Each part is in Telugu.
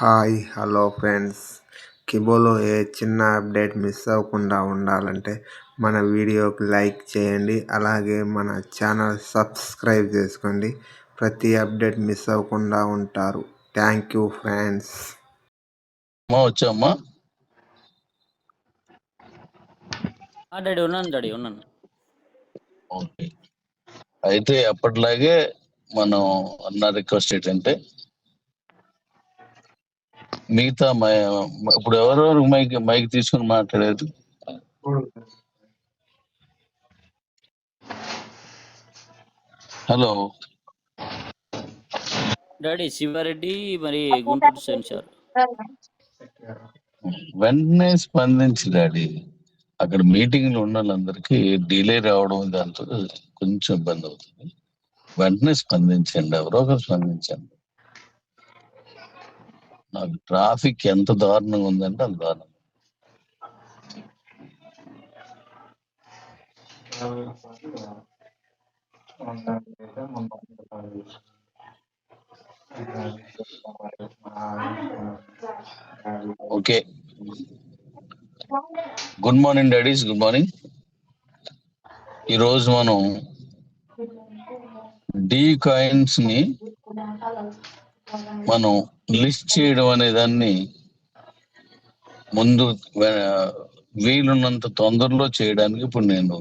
హాయ్ హలో ఫ్రెండ్స్, కిబోలో ఏ చిన్న అప్డేట్ మిస్ అవ్వకుండా ఉండాలంటే మన వీడియోకి లైక్ చేయండి, అలాగే మన ఛానల్ సబ్స్క్రైబ్ చేసుకోండి. ప్రతి అప్డేట్ మిస్ అవ్వకుండా ఉంటారు. Thank you friends. వచ్చామ్మా డాడీ ఉన్నాను. ఓకే, అయితే అప్పట్లాగే మనం అన్న రిక్వెస్ట్ ఏంటంటే మిగతా ఇప్పుడు ఎవరెవరు మైక్ తీసుకుని మాట్లాడేది. హలో డాడీ, శివారెడ్డి మరి గుంటూరు సెన్సార్ వెంటనే స్పందించి డాడీ, అక్కడ మీటింగ్లు ఉన్న వాళ్ళందరికీ డిలే రావడం దాంతో కొంచెం ఇబ్బంది అవుతుంది. వెంటనే స్పందించండి, ఎవరో ఒకరు స్పందించండి. నాకు ట్రాఫిక్ ఎంత దారుణంగా ఉందంటే అంత దారుణం. Okay, good morning daddy's, good morning. ఈరోజు మనం డి కాయిన్స్ ని మనం లిస్ట్ చేయడం అనే దాన్ని ముందు వీలున్నంత తొందరలో చేయడానికి ఇప్పుడు నేను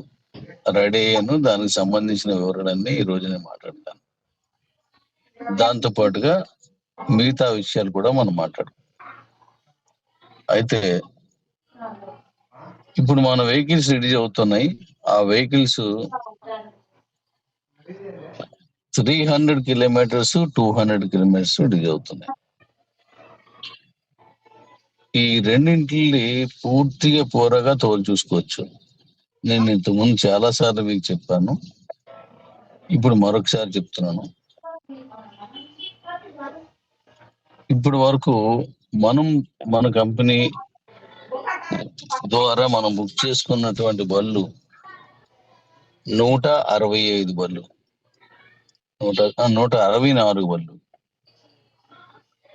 రెడీ అయ్యాను. దానికి సంబంధించిన వివరాలన్నీ ఈ రోజు నేను మాట్లాడతాను. దాంతో పాటుగా మిగతా విషయాలు కూడా మనం మాట్లాడుతాం. అయితే ఇప్పుడు మన వెహికల్స్ రెడీ అవుతున్నాయి. ఆ వెహికల్స్ 300 కిలోమీటర్స్ 200 కిలోమీటర్స్ రెడీ అవుతున్నాయి. ఈ రెండింటిని పూర్తిగా పోరగా తోలు చూసుకోవచ్చు. నేను ఇంతకుముందు చాలా సార్లు మీకు చెప్పాను, ఇప్పుడు మరొకసారి చెప్తున్నాను. ఇప్పుడు వరకు మన కంపెనీ ద్వారా మనం బుక్ చేసుకున్నటువంటి బళ్ళు 165 బళ్ళు, 164 బళ్ళు,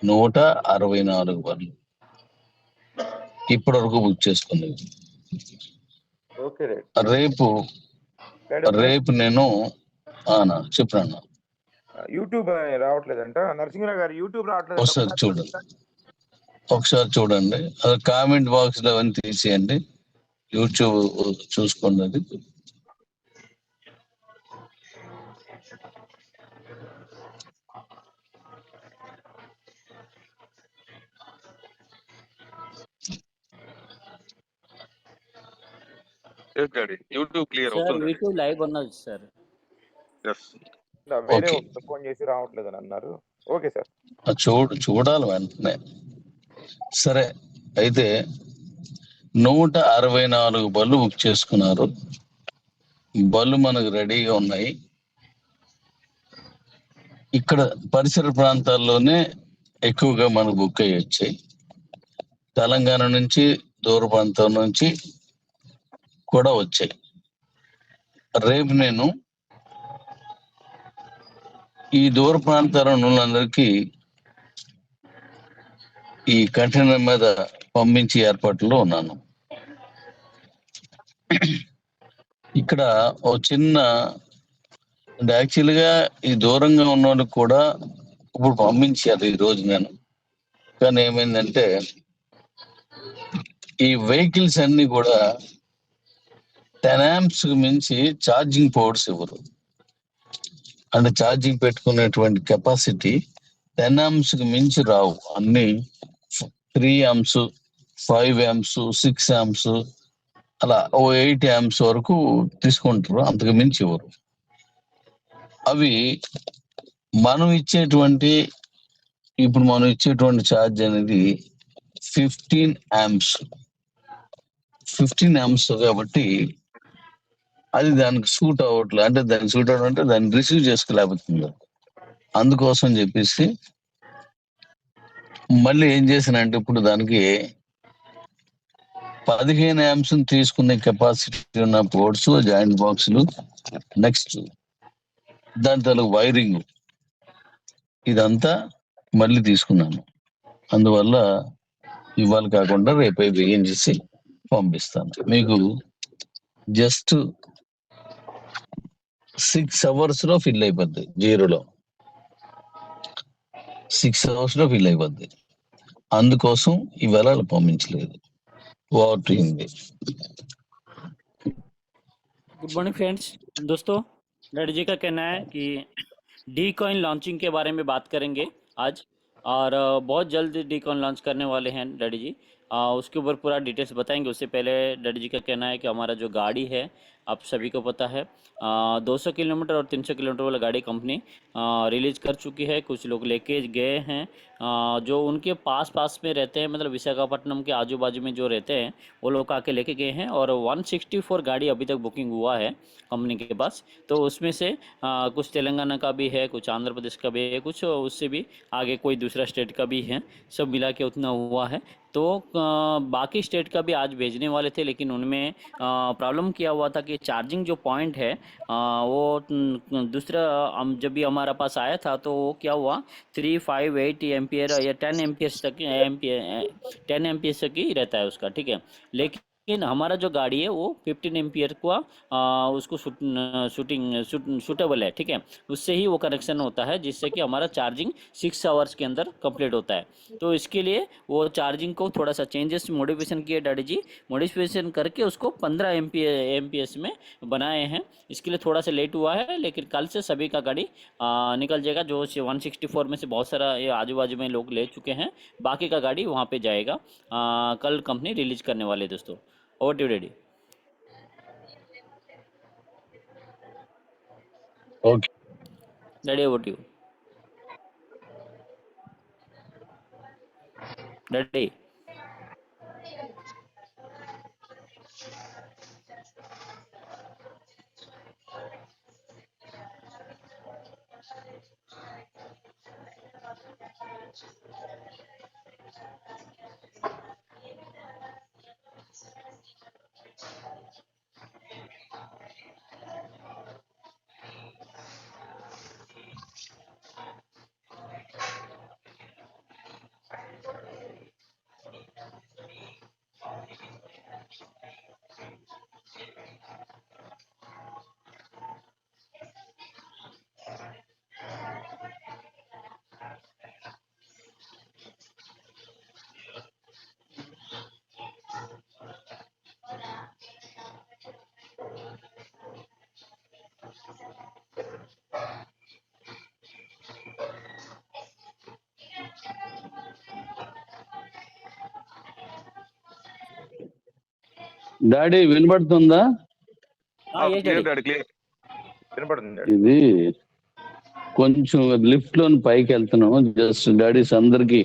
164 బళ్ళు ఇప్పటి వరకు బుక్ చేసుకున్నది. రేపు నేను చెప్పాను. యూట్యూబ్ రావట్లేదంట నరసింహరావు గారు, యూట్యూబ్ రావట్లేదు. ఒకసారి చూడండి. అది కామెంట్ బాక్స్ లో అవన్నీ తీసేయండి, యూట్యూబ్ చూసుకోండి. అది యూట్యూబ్ క్లియర్ అవుతుంది. యూట్యూబ్ లైవ్ ఉన్నది సార్. వేరే ఫోన్ చేసి రావట్లేదు అని అన్నారు. ఓకే సార్, చూడాలి వెంటనే. సరే, అయితే 164 బళ్ళు బుక్ చేసుకున్నారు. బళ్ళు మనకు రెడీగా ఉన్నాయి. ఇక్కడ పరిసర ప్రాంతాల్లోనే ఎక్కువగా మనకు బుక్ అయ్యి వచ్చాయి. తెలంగాణ నుంచి, దూర ప్రాంతం నుంచి కూడా వచ్చాయి. రేపు నేను ఈ దూర ప్రాంతాల వాళ్ళందరికీ ఈ కంటైనర్ మీద పంపించి ఏర్పాట్లో ఉన్నాను. ఇక్కడ ఓ చిన్న, యాక్చువల్గా ఈ దూరంగా ఉన్న వాళ్ళకి కూడా ఇప్పుడు పంపించారు ఈ రోజు నేను. కానీ ఏమైందంటే ఈ వెహికల్స్ అన్ని కూడా 10 amps మించి ఛార్జింగ్ పోర్ట్స్ ఇవ్వరు. అంటే ఛార్జింగ్ పెట్టుకునేటువంటి కెపాసిటీ 10 amps మించి రావు. అన్ని 3 amps, 5 amps, 6 amps అలా 8 amps వరకు తీసుకుంటారు, అంతకు మించి ఇవ్వరు. అవి మనం ఇచ్చేటువంటి ఛార్జ్ అనేది 15 amps. 15 amps కాబట్టి అది దానికి సూట్ అవ్వట్లేదు. అంటే దానికి సూట్ అవ్వడం అంటే దాన్ని రిసీవ్ చేసుకోలేకపోతుంది. అందుకోసం చెప్పేసి మళ్ళీ ఏం చేశానంటే ఇప్పుడు దానికి 15 amps తీసుకునే కెపాసిటీ ఉన్న పోర్ట్స్, జాయింట్ బాక్సులు, నెక్స్ట్ దాని తల వైరింగ్, ఇదంతా మళ్ళీ తీసుకున్నాను. అందువల్ల ఇవాళ కాకుండా రేపే వేయించేసి పంపిస్తాను. మీకు జస్ట్ 6 hours లో ఫిల్ అయిపోద్ది. జీరోలో 6 hours లో ఫిల్ అయిపోద్ది. అందుకోసం ఇవాళ అలా పంపించలేదు. వాట్ ఉంది. Good morning friends. दोस्तों, डैडी जी का कहना है कि डी कॉइन लॉन्चिंग के बारे में बात करेंगे आज। और बहुत जल्द डी कॉइन लॉन्च करने वाले हैं डैडी जी। उसके ऊपर पूरा डिटेल्स बताएंगे। उससे पहले डैडी जी का कहना है कि हमारा जो गाड़ी है, आप सभी को पता है, 200 किलोमीटर और 300 किलोमीटर वाला गाड़ी कंपनी रिलीज़ कर चुकी है। कुछ लोग लेके गए हैं, जो उनके पास पास में रहते हैं, मतलब विशाखापट्टनम के आजू बाजू में जो रहते हैं वो लोग आके लेके गए हैं। और 164 गाड़ी अभी तक बुकिंग हुआ है कंपनी के पास। तो उसमें से कुछ तेलंगाना का भी है, कुछ आंध्र प्रदेश का भी है, कुछ उससे भी आगे कोई दूसरा स्टेट का भी है। सब मिला के उतना हुआ है। तो बाकी स्टेट का भी आज भेजने वाले थे, लेकिन उनमें प्रॉब्लम किया हुआ था कि चार्जिंग जो पॉइंट है वो दूसरा जब भी हमारा पास आया था तो वो क्या हुआ, 358 एम्पियर या 10 एम्पियर्स तक 10 एम्पियर्स तक ही रहता है उसका, ठीक है। लेकिन हमारा जो गाड़ी है वो 15 एम्पियर का उसको सूटेबल है, ठीक है। उससे ही वो कनेक्शन होता है, जिससे कि हमारा चार्जिंग 6 आवर्स के अंदर कंप्लीट होता है। तो इसके लिए वो चार्जिंग को थोड़ा सा चेंजेस मॉडिफिकेशन किए डैडी जी। मॉडिफिकेशन करके उसको 15 एमपीएस में बनाए हैं। इसके लिए थोड़ा सा लेट हुआ है, लेकिन कल से सभी का गाड़ी निकल जाएगा। जो 164 में से बहुत सारा ये आजू बाजू में लोग ले चुके हैं, बाकी का गाड़ी वहाँ पे जाएगा। कल कंपनी रिलीज करने वाले हैं दोस्तों। Over to daddy. Okay. Daddy over to you daddy. Daddy వినబడుతుందా? yes clear daddy. Daddy, clear వినపడుతుంది డాడీ. ఇది కొంచెం లిఫ్ట్ లోని పైకి వెళ్తున్నాము. జస్ట్ డాడీస్ అందరికి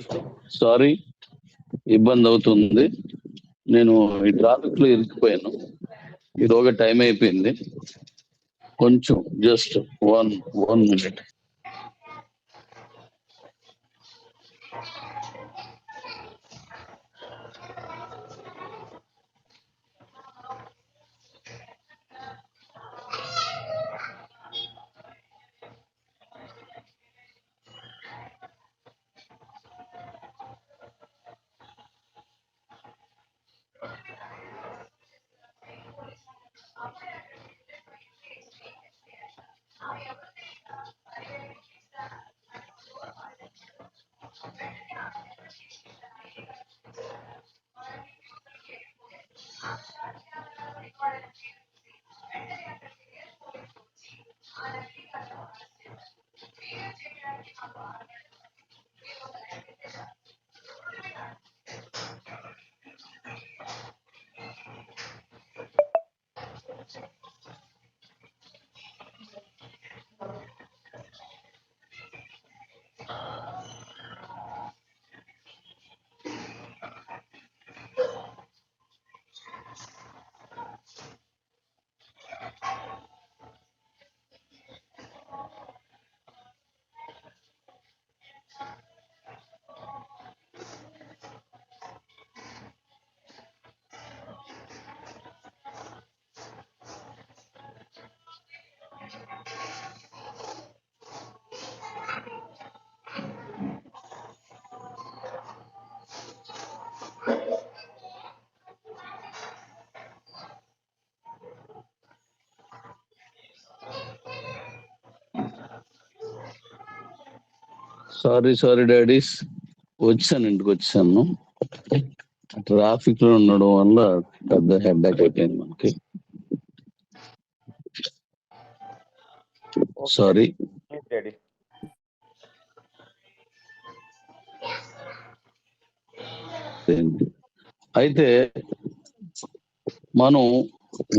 సారీ, ఇబ్బంది అవుతుంది. నేను ఈ ట్రాఫిక్ లో ఇరుక్కుపోయాను. ఈరోజు టైం అయిపోయింది. కొంచెం just one minute. Sorry daddies, వచ్చాను, ఇంటికి వచ్చాను. ట్రాఫిక్ లో ఉండడం వల్ల పెద్ద హెడ్ఏక్ అయిపోయింది మనకి. Okay sorry. డాడీ. అయితే మనం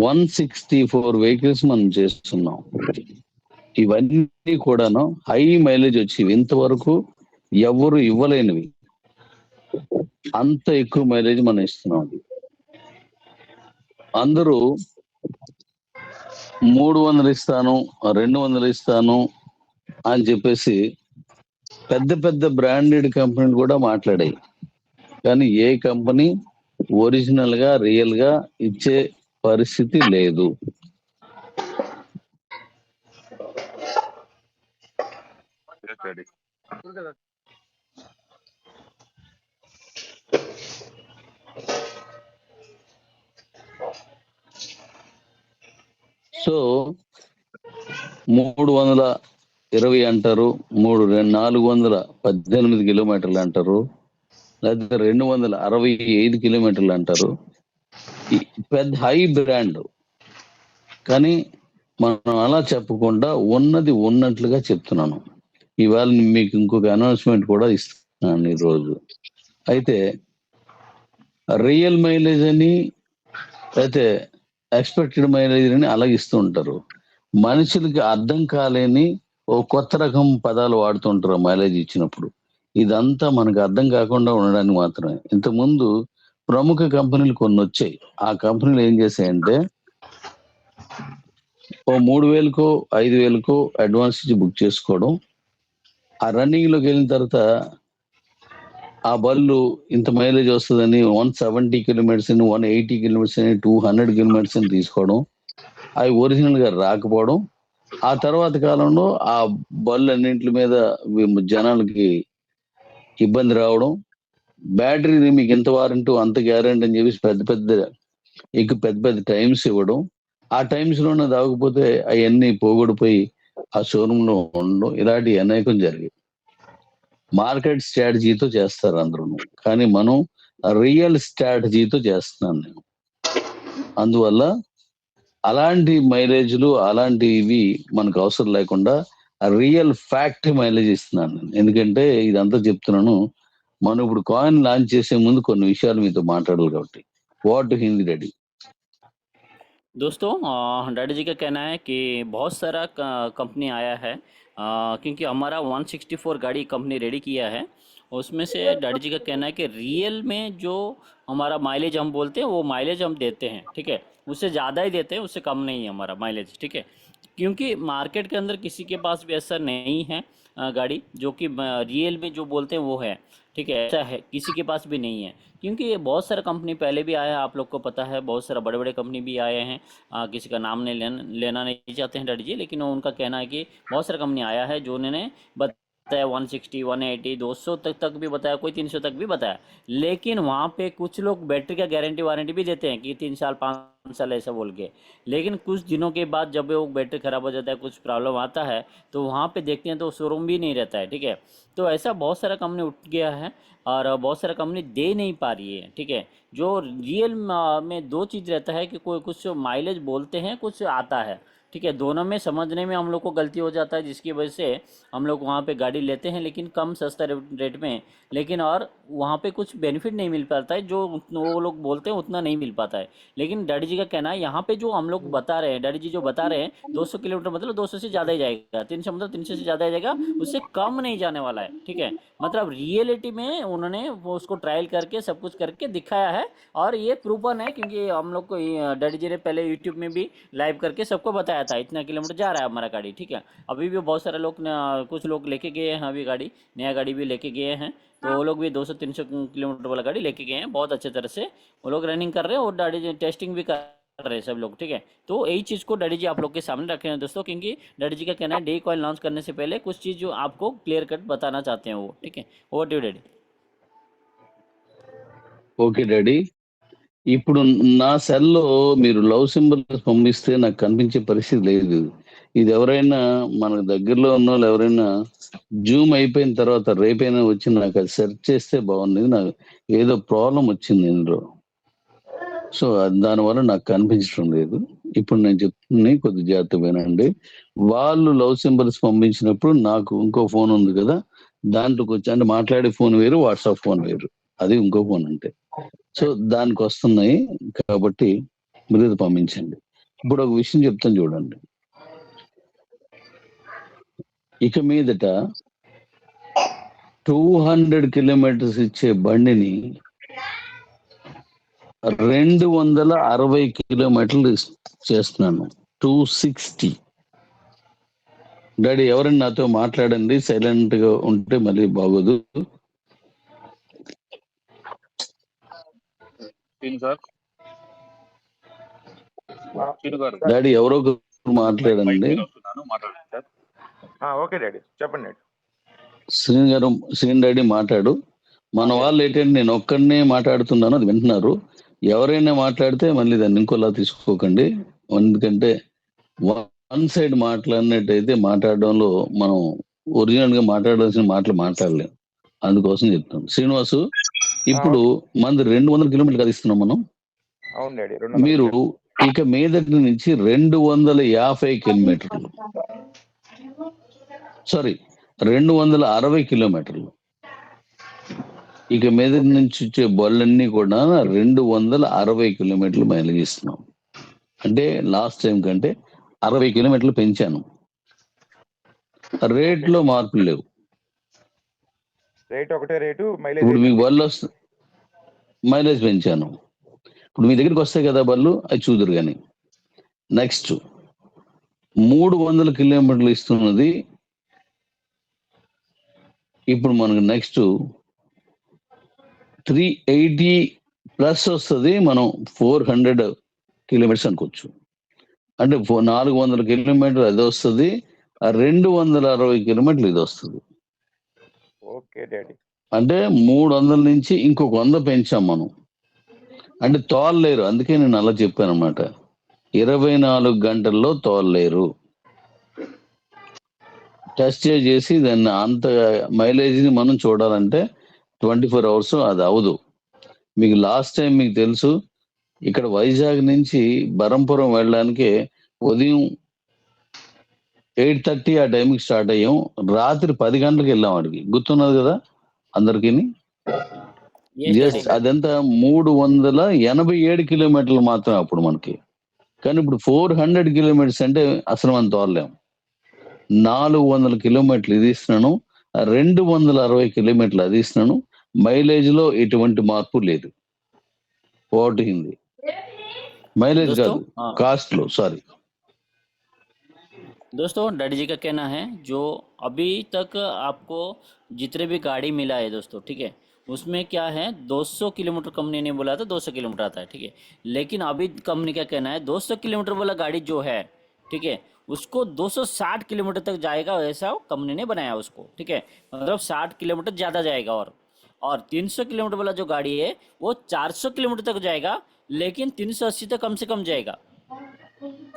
164 వెహికల్స్ మనం చేస్తున్నాం. ఇవన్నీ కూడాను హై మైలేజ్ వచ్చి ఇంతవరకు ఎవరు ఇవ్వలేనివి, అంత ఎక్కువ మైలేజ్ మనం ఇస్తున్నాం. అందరూ 300 ఇస్తాను, 200 ఇస్తాను అని చెప్పేసి పెద్ద పెద్ద బ్రాండెడ్ కంపెనీలు కూడా మాట్లాడాయి. కానీ ఏ కంపెనీ ఒరిజినల్ గా రియల్ గా ఇచ్చే పరిస్థితి లేదు. సో 320 అంటారు, 418 కిలోమీటర్లు అంటారు, లేకపోతే 265 కిలోమీటర్లు అంటారు. పెద్ద హై బ్రాండ్. కానీ మనం అలా చెప్పకుండా ఉన్నది ఉన్నట్లుగా చెప్తున్నాను. ఇవాళ మీకు ఇంకొక అనౌన్స్మెంట్ కూడా ఇస్తున్నాను ఈరోజు. అయితే రియల్ మైలేజ్ అని అయితే ఎక్స్పెక్టెడ్ మైలేజ్ అని అలాగే ఇస్తూ ఉంటారు. మనుషులకి అర్థం కాలేని ఓ కొత్త రకం పదాలు వాడుతుంటారు మైలేజ్ ఇచ్చినప్పుడు. ఇదంతా మనకు అర్థం కాకుండా ఉండడానికి మాత్రమే. ఇంతకుముందు ప్రముఖ కంపెనీలు కొన్ని వచ్చాయి. ఆ కంపెనీలు ఏం చేశాయంటే ఓ 3,000కో 5,000కో అడ్వాన్స్ ఇచ్చి బుక్ చేసుకోవడం, ఆ రన్నింగ్ లోకి వెళ్ళిన తర్వాత ఆ బళ్ళు ఇంత మైలేజ్ వస్తుందని 170 కిలోమీటర్స్ అని, 180 కిలోమీటర్స్ అని, 200 కిలోమీటర్స్ అని తీసుకోవడం, అవి ఒరిజినల్ గా రాకపోవడం. ఆ తర్వాత కాలంలో ఆ బళ్ళు అన్నింటి మీద జనాలకి ఇబ్బంది రావడం, బ్యాటరీని మీకు ఇంత వారంటీ అంత గ్యారెంటీ అని చెప్పేసి పెద్ద పెద్ద టైమ్స్ ఇవ్వడం, ఆ టైమ్స్ లోనే దాగకపోతే అవన్నీ పోగొడిపోయి ఆ షోరూమ్ లో ఉండడం, ఇలాంటి అనేకం జరిగాయి. మార్కెట్ స్ట్రాటజీతో చేస్తారు అందరూ, కానీ మనం రియల్ స్ట్రాటజీతో చేస్తున్నాను నేను. అందువల్ల అలాంటి మైలేజ్లు అలాంటివి మనకు అవసరం లేకుండా రియల్ ఫ్యాక్ట్ మైలేజ్ ఇస్తున్నాను నేను. ఎందుకంటే ఇదంతా చెప్తున్నాను, మనం ఇప్పుడు కాయిన్ లాంచ్ చేసే ముందు కొన్ని విషయాలు మీతో మాట్లాడాలి కాబట్టి. What Hindi ready. दोस्तों डैडी जी का कहना है कि बहुत सारा कंपनी आया है, क्योंकि हमारा 164 गाड़ी कंपनी रेडी किया है। उसमें से डैडी जी का कहना है कि रियल में जो हमारा माइलेज हम बोलते हैं वो माइलेज हम देते हैं, ठीक है, उससे ज़्यादा ही देते हैं, उससे कम नहीं है हमारा माइलेज, ठीक है। क्योंकि मार्केट के अंदर किसी के पास भी ऐसा नहीं है गाड़ी जो कि रियल में जो बोलते हैं वो है, ठीक है, ऐसा है किसी के पास भी नहीं है। क्योंकि ये बहुत सारा कंपनी पहले भी आया है, आप लोग को पता है, बहुत सारा बड़े बड़े कंपनी भी आए हैं। किसी का नाम नहीं लेना नहीं चाहते हैं डैडी जी, लेकिन उनका कहना है कि बहुत सारा कंपनी आया है जो उन्होंने बताया 160, 180, 200 तक भी बताया, कोई 300 तक भी बताया। लेकिन वहाँ पे कुछ लोग बैटरी का गारंटी वारंटी भी देते हैं कि 3 साल 5 साल ऐसा बोल के, लेकिन कुछ दिनों के बाद जब वो बैटरी ख़राब हो जाता है, कुछ प्रॉब्लम आता है, तो वहाँ पे देखते हैं तो शोरूम भी नहीं रहता है, ठीक है। तो ऐसा बहुत सारा कंपनी उठ गया है और बहुत सारा कंपनी दे नहीं पा रही है, ठीक है। जो रियल में दो चीज़ रहता है कि कोई कुछ माइलेज बोलते हैं, कुछ आता है, ठीक है। दोनों में समझने में हम लोग को गलती हो जाता है, जिसकी वजह से हम लोग वहाँ पे गाड़ी लेते हैं, लेकिन कम सस्ता रेट में, लेकिन और वहाँ पे कुछ बेनिफिट नहीं मिल पाता है, जो वो लोग बोलते हैं उतना नहीं मिल पाता है। लेकिन डैडी जी का कहना है यहाँ पे जो हम लोग बता रहे हैं, डैडी जी जो बता रहे हैं 200 किलोमीटर मतलब 200 से ज़्यादा ही जाएगा, 300 मतलब 300 से ज़्यादा ही जाएगा, उससे कम नहीं जाने वाला है, ठीक है। मतलब रियलिटी में उन्होंने वो उसको ट्रायल करके सब कुछ करके दिखाया है, और ये प्रूवन है, क्योंकि हम लोग को डैडी जी ने पहले यूट्यूब में भी लाइव करके सबको बताया था इतना किलोमीटर जा रहा है हमारा गाड़ी, ठीक है। अभी भी बहुत सारे लोग कुछ लोग लेके गए हैं, अभी गाड़ी नया गाड़ी भी लेके गए हैं, तो वो लोग भी 200-300 किलोमीटर वाला गाड़ी लेके गए हैं, बहुत अच्छे तरह से वो लोग रनिंग कर रहे हैं और डैडी जी टेस्टिंग भी कर रहे हैं सब लोग, ठीक है। तो यही चीज़ को डैडी जी आप लोग के सामने रखे हैं दोस्तों, क्योंकि डैडी जी का कहना है डे कॉइन लॉन्च करने से पहले कुछ चीज़ जो आपको क्लियर कट बताना चाहते हैं वो, ठीक है। Over to daddy. Okay daddy. ఇప్పుడు నా సెల్లో మీరు లవ్ సింబల్స్ పంపిస్తే నాకు కనిపించే పరిస్థితి లేదు. ఇది ఎవరైనా మన దగ్గరలో ఉన్న వాళ్ళు ఎవరైనా జూమ్ అయిపోయిన తర్వాత రేపైనా వచ్చి నాకు అది సెర్చ్ చేస్తే బాగుంది. నాకు ఏదో ప్రాబ్లం వచ్చింది ఇందులో. సో దానివల్ల నాకు కనిపించడం లేదు. ఇప్పుడు నేను చెప్తుంది కొద్ది జాగ్రత్త వినండి. వాళ్ళు లవ్ సింబల్స్ పంపించినప్పుడు నాకు ఇంకో ఫోన్ ఉంది కదా, దాంట్లోకి వచ్చి అంటే మాట్లాడే ఫోన్ వేరు, వాట్సాప్ ఫోన్ వేరు, అది ఇంకో ఫోన్ అంటే. సో దానికి వస్తున్నాయి కాబట్టి మీరు ఇది పంపించండి. ఇప్పుడు ఒక విషయం చెప్తాను చూడండి. ఇక మీదట 200 కిలోమీటర్స్ ఇచ్చే బండిని 260 కిలోమీటర్లు చేస్తున్నాను. 260. డాడీ ఎవరైనా నాతో మాట్లాడండి, సైలెంట్ గా ఉంటే మళ్ళీ బాగోదు. డాడీ ఎవరో మాట్లాడండి. ఓకే డాడీ, చెప్పండి డాడీ. శ్రీని డాడీ మాట్లాడు. మన వాళ్ళు ఏంటంటే నేను ఒక్కడనే మాట్లాడుతున్నాను, అది వింటున్నారు. ఎవరైనా మాట్లాడితే మళ్ళీ దాన్ని ఇంకోలా తీసుకోకండి. ఎందుకంటే వన్ సైడ్ మాట్లాడినట్టయితే మాట్లాడడంలో మనం ఒరిజినల్ గా మాట్లాడాల్సిన మాటలు మాట్లాడలేం. అందుకోసం చెప్తాను. శ్రీనివాసు, ఇప్పుడు మనది 200 కిలోమీటర్లు కదిస్తున్నాం మనం. అవును డాడీ. మీరు ఇక మీదటి నుంచి 250 కిలోమీటర్లు, సారీ 260 కిలోమీటర్లు, ఇక మీదటి నుంచి వచ్చే బళ్ళన్నీ కూడా 260 కిలోమీటర్లు మైలేజ్ ఇస్తున్నాం. అంటే లాస్ట్ టైం కంటే 60 కిలోమీటర్లు పెంచాను. రేట్లో మార్పులు లేవు. రేట్ ఒకటే రేటు, మైలేజ్ ఇప్పుడు మీకు బళ్ళు వస్తుంది, మైలేజ్ పెంచాను. ఇప్పుడు మీ దగ్గరికి వస్తాయి కదా బళ్ళు, అవి చూదురు. కానీ నెక్స్ట్ 300 కిలోమీటర్లు ఇస్తున్నది ఇప్పుడు మనకు నెక్స్ట్ 380 ప్లస్ వస్తుంది. మనం 400 కిలోమీటర్స్ అనుకోవచ్చు. అంటే 400 కిలోమీటర్లు అది వస్తుంది, 260 కిలోమీటర్లు ఇది వస్తుంది. Okay daddy. అంటే 300 నుంచి ఇంకొక 100 పెంచాం మనం. అంటే తోలలేరు, అందుకే నేను అలా చెప్పాను అనమాట. 24 గంటల్లో తోలలేరు. టెస్ట్ చేసి దాన్ని అంత మైలేజ్ ని మనం చూడాలంటే 24 అవర్స్ అది అవదు. మీకు లాస్ట్ టైం మీకు తెలుసు, ఇక్కడ వైజాగ్ నుంచి బరంపురం వెళ్ళడానికి ఉదయం 8:30 ఆ టైంకి స్టార్ట్ అయ్యాం, రాత్రి 10 గంటలకు వెళ్ళాం. అడిగి గుర్తున్నది కదా అందరికి. జస్ట్ అదంతా 387 కిలోమీటర్లు మాత్రమే అప్పుడు మనకి. కానీ ఇప్పుడు 400 కిలోమీటర్స్ అంటే అసలు మనం తోలలేం. 400 కిలోమీటర్లు ఇది ఇస్తున్నాను, 260 కిలోమీటర్లు అది ఇస్తున్నాను. మైలేజ్ లో ఎటువంటి మార్పు లేదు. పోయింది మైలేజ్ కాదు, కాస్ట్ లో. సారీ दोस्तों, डैडी जी का कहना है जो अभी तक आपको जितने भी गाड़ी मिला है दोस्तों, ठीक है, उसमें क्या है 200 किलोमीटर कंपनी ने बोला था 200 किलोमीटर आता है, ठीक है। लेकिन अभी कंपनी का कहना है 200 किलोमीटर वाला गाड़ी जो है, ठीक है, उसको 260 किलोमीटर तक जाएगा, ऐसा कंपनी ने बनाया उसको, ठीक है। मतलब 60 किलोमीटर ज़्यादा जाएगा। और 300 किलोमीटर वाला जो गाड़ी है वो 400 किलोमीटर तक जाएगा, लेकिन 380 तक कम से कम जाएगा।